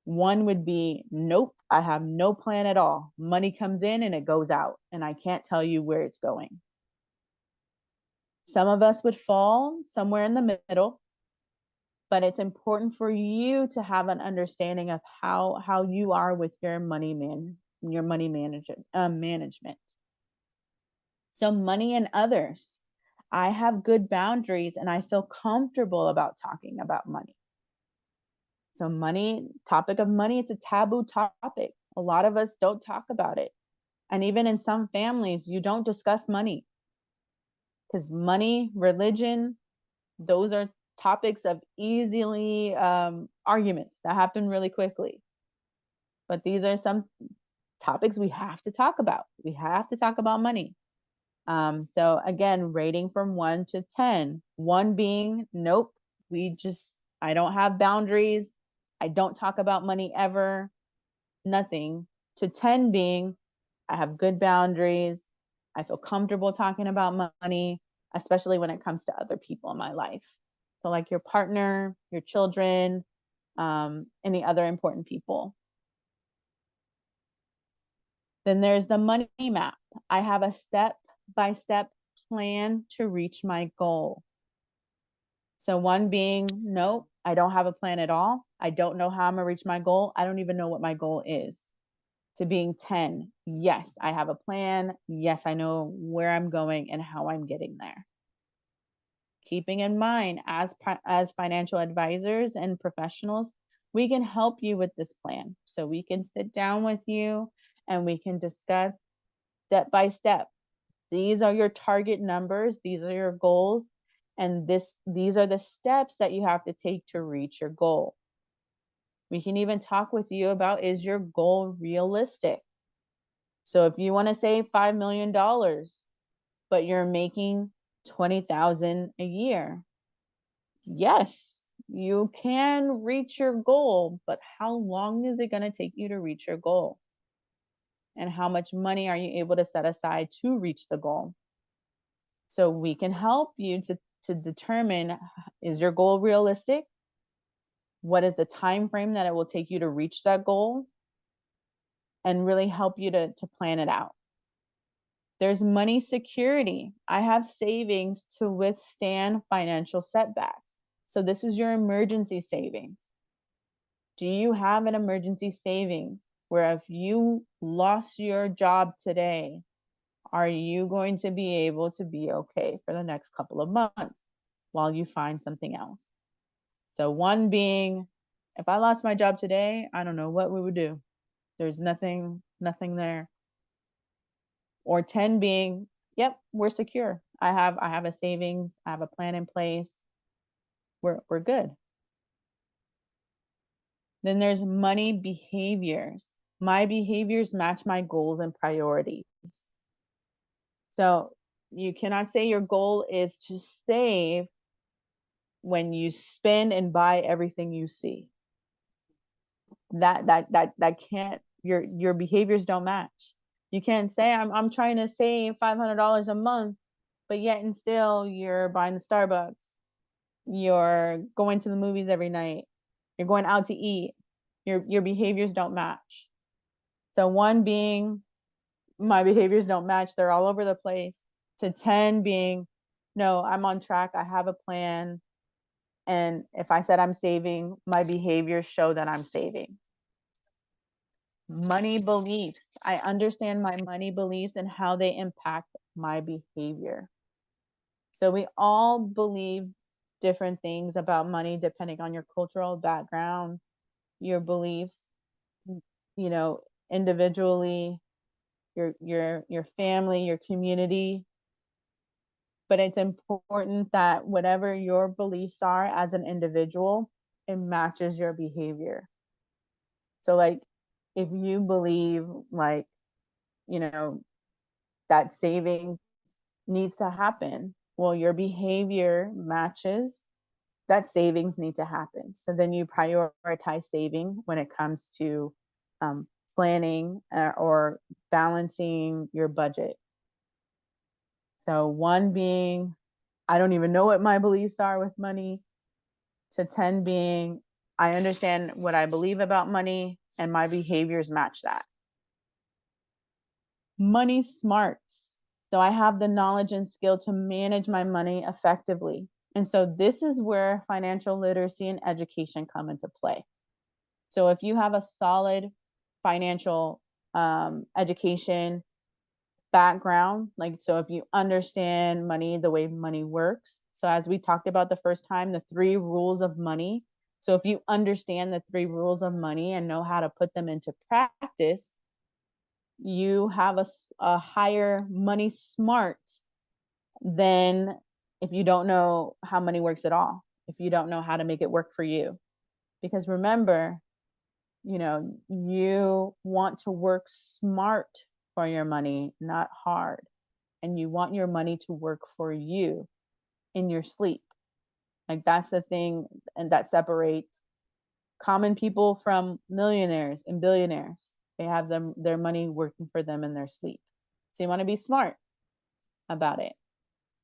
1 would be, nope, I have no plan at all. Money comes in and it goes out, and I can't tell you where it's going. Some of us would fall somewhere in the middle, but it's important for you to have an understanding of how you are with your money management. So money and others. I have good boundaries and I feel comfortable about talking about money. So topic of money, it's a taboo topic. A lot of us don't talk about it. And even in some families, you don't discuss money. Because money, religion, those are topics of easily arguments that happen really quickly. But these are some topics we have to talk about. We have to talk about money. So again, rating from 1 to 10. 1 being, nope, I don't have boundaries. I don't talk about money ever, nothing. To 10 being, I have good boundaries. I feel comfortable talking about money, especially when it comes to other people in my life. So like your partner, your children, any other important people. Then there's the money map. I have a step-by-step plan to reach my goal. So 1 being, nope, I don't have a plan at all. I don't know how I'm gonna reach my goal. I don't even know what my goal is. To being 10, yes, I have a plan. Yes, I know where I'm going and how I'm getting there. Keeping in mind, as financial advisors and professionals, we can help you with this plan. So we can sit down with you and we can discuss step by step. These are your target numbers. These are your goals. And these are the steps that you have to take to reach your goal. We can even talk with you about, is your goal realistic? So if you want to save $5 million, but you're making $20,000 a year, yes, you can reach your goal, but how long is it going to take you to reach your goal? And how much money are you able to set aside to reach the goal? So we can help you to determine, is your goal realistic? What is the time frame that it will take you to reach that goal? And really help you to plan it out. There's money security. I have savings to withstand financial setbacks. So this is your emergency savings. Do you have an emergency savings where if you lost your job today, are you going to be able to be okay for the next couple of months while you find something else? So 1 being, if I lost my job today, I don't know what we would do. There's nothing there. Or 10 being, yep, we're secure. I have a savings, I have a plan in place. We're good. Then there's money behaviors. my behaviors match my goals and priorities. So you cannot say your goal is to save when you spend and buy everything you see. That can't, your behaviors don't match. You can't say I'm trying to save $500 a month, but yet and still you're buying the Starbucks, you're going to the movies every night, you're going out to eat. Your behaviors don't match. So 1 being, my behaviors don't match, they're all over the place, to 10 being, no, I'm on track, I have a plan, and if I said I'm saving, my behaviors show that I'm saving. Money beliefs. I understand my money beliefs and how they impact my behavior. So we all believe different things about money depending on your cultural background, your beliefs, you know, individually, your family, your community. But it's important that whatever your beliefs are as an individual, it matches your behavior. So like, if you believe like, you know, that savings needs to happen, well, your behavior matches that savings need to happen. So then you prioritize saving when it comes to planning or balancing your budget. So 1 being, I don't even know what my beliefs are with money, to 10 being, I understand what I believe about money and my behaviors match that. Money smarts. So I have the knowledge and skill to manage my money effectively. And so this is where financial literacy and education come into play. So if you have a solid financial education background, like, so if you understand money, the way money works. So as we talked about the first time, the 3 rules of money. So if you understand the 3 rules of money and know how to put them into practice, you have a higher money smart than if you don't know how money works at all, if you don't know how to make it work for you. Because remember, you know, you want to work smart for your money, not hard. And you want your money to work for you in your sleep. Like, that's the thing, and that separates common people from millionaires and billionaires. They have their money working for them in their sleep. So you want to be smart about it.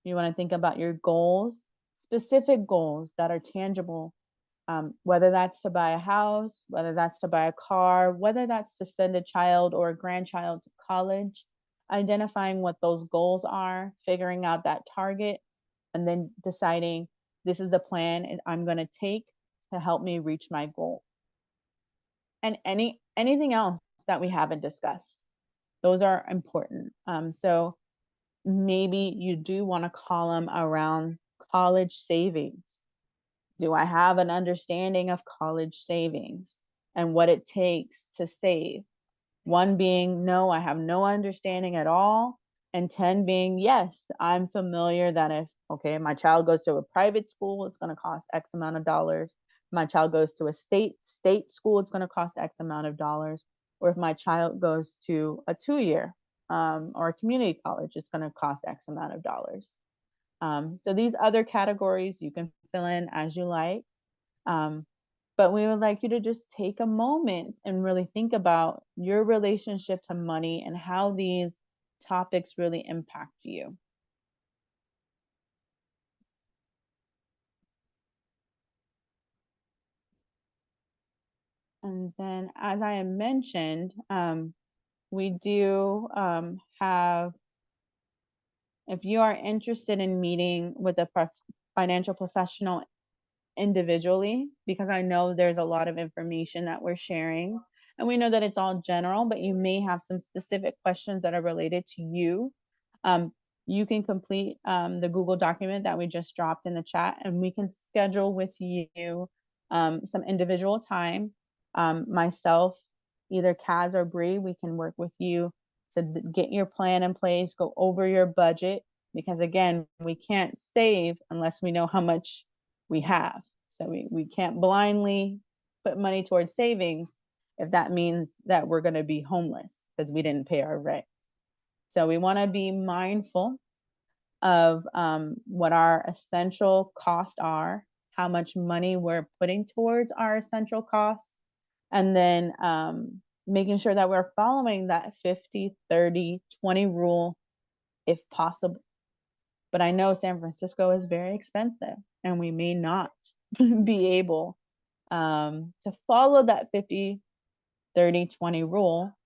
You want to think about your goals, specific goals that are tangible, whether that's to buy a house, whether that's to buy a car, whether that's to send a child or a grandchild to college, identifying what those goals are, figuring out that target, and then deciding this is the plan I'm going to take to help me reach my goal. And anything else that we haven't discussed, those are important. So maybe you do want a column around college savings. Do I have an understanding of college savings and what it takes to save? 1 being, no, I have no understanding at all. And 10 being, yes, I'm familiar that if, okay, my child goes to a private school, it's going to cost X amount of dollars. My child goes to a state school, it's going to cost X amount of dollars. Or if my child goes to a 2-year or a community college, it's going to cost X amount of dollars. So these other categories you can fill in as you like. But we would like you to just take a moment and really think about your relationship to money and how these topics really impact you. And then, as I mentioned, we do have, if you are interested in meeting with a financial professional individually, because I know there's a lot of information that we're sharing, and we know that it's all general, but you may have some specific questions that are related to you. You can complete the Google document that we just dropped in the chat, and we can schedule with you some individual time. Myself, either Kaz or Bree, we can work with you to get your plan in place, go over your budget, because again, we can't save unless we know how much we have. So we can't blindly put money towards savings if that means that we're going to be homeless because we didn't pay our rent. So we want to be mindful of what our essential costs are, how much money we're putting towards our essential costs, and then making sure that we're following that 50-30-20 rule if possible. But I know San Francisco is very expensive and we may not be able to follow that 50-30-20 rule.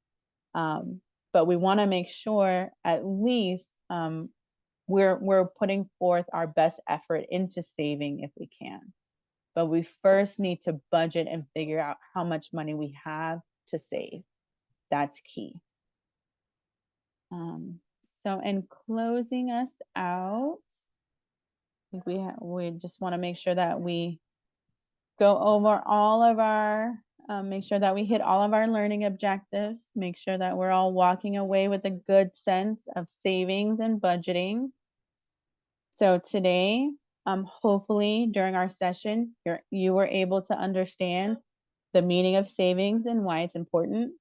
But we want to make sure at least we're putting forth our best effort into saving if we can. But we first need to budget and figure out how much money we have to save. That's key. So in closing us out, I think we just want to make sure that we go over all of our, make sure that we hit all of our learning objectives, make sure that we're all walking away with a good sense of savings and budgeting. So today, hopefully during our session, you were able to understand the meaning of savings and why it's important.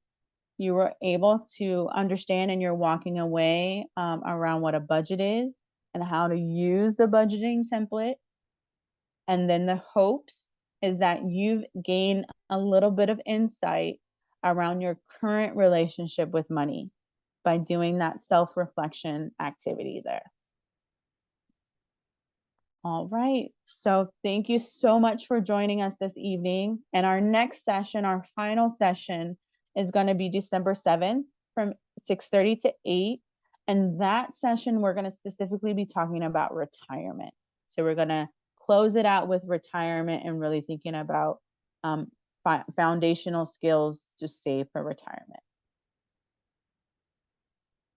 You were able to understand and you're walking away around what a budget is and how to use the budgeting template. And then the hopes is that you've gained a little bit of insight around your current relationship with money by doing that self-reflection activity there. All right, so thank you so much for joining us this evening. And our next session, our final session, is going to be December 7th from 6:30 to 8. And that session, we're going to specifically be talking about retirement. So we're going to close it out with retirement and really thinking about foundational skills to save for retirement.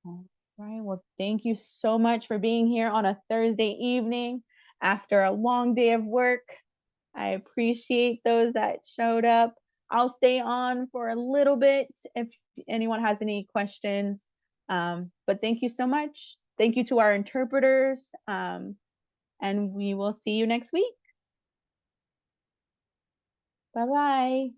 All right, well, thank you so much for being here on a Thursday evening after a long day of work. I appreciate those that showed up. I'll stay on for a little bit if anyone has any questions. But thank you so much. Thank you to our interpreters. And we will see you next week. Bye-bye.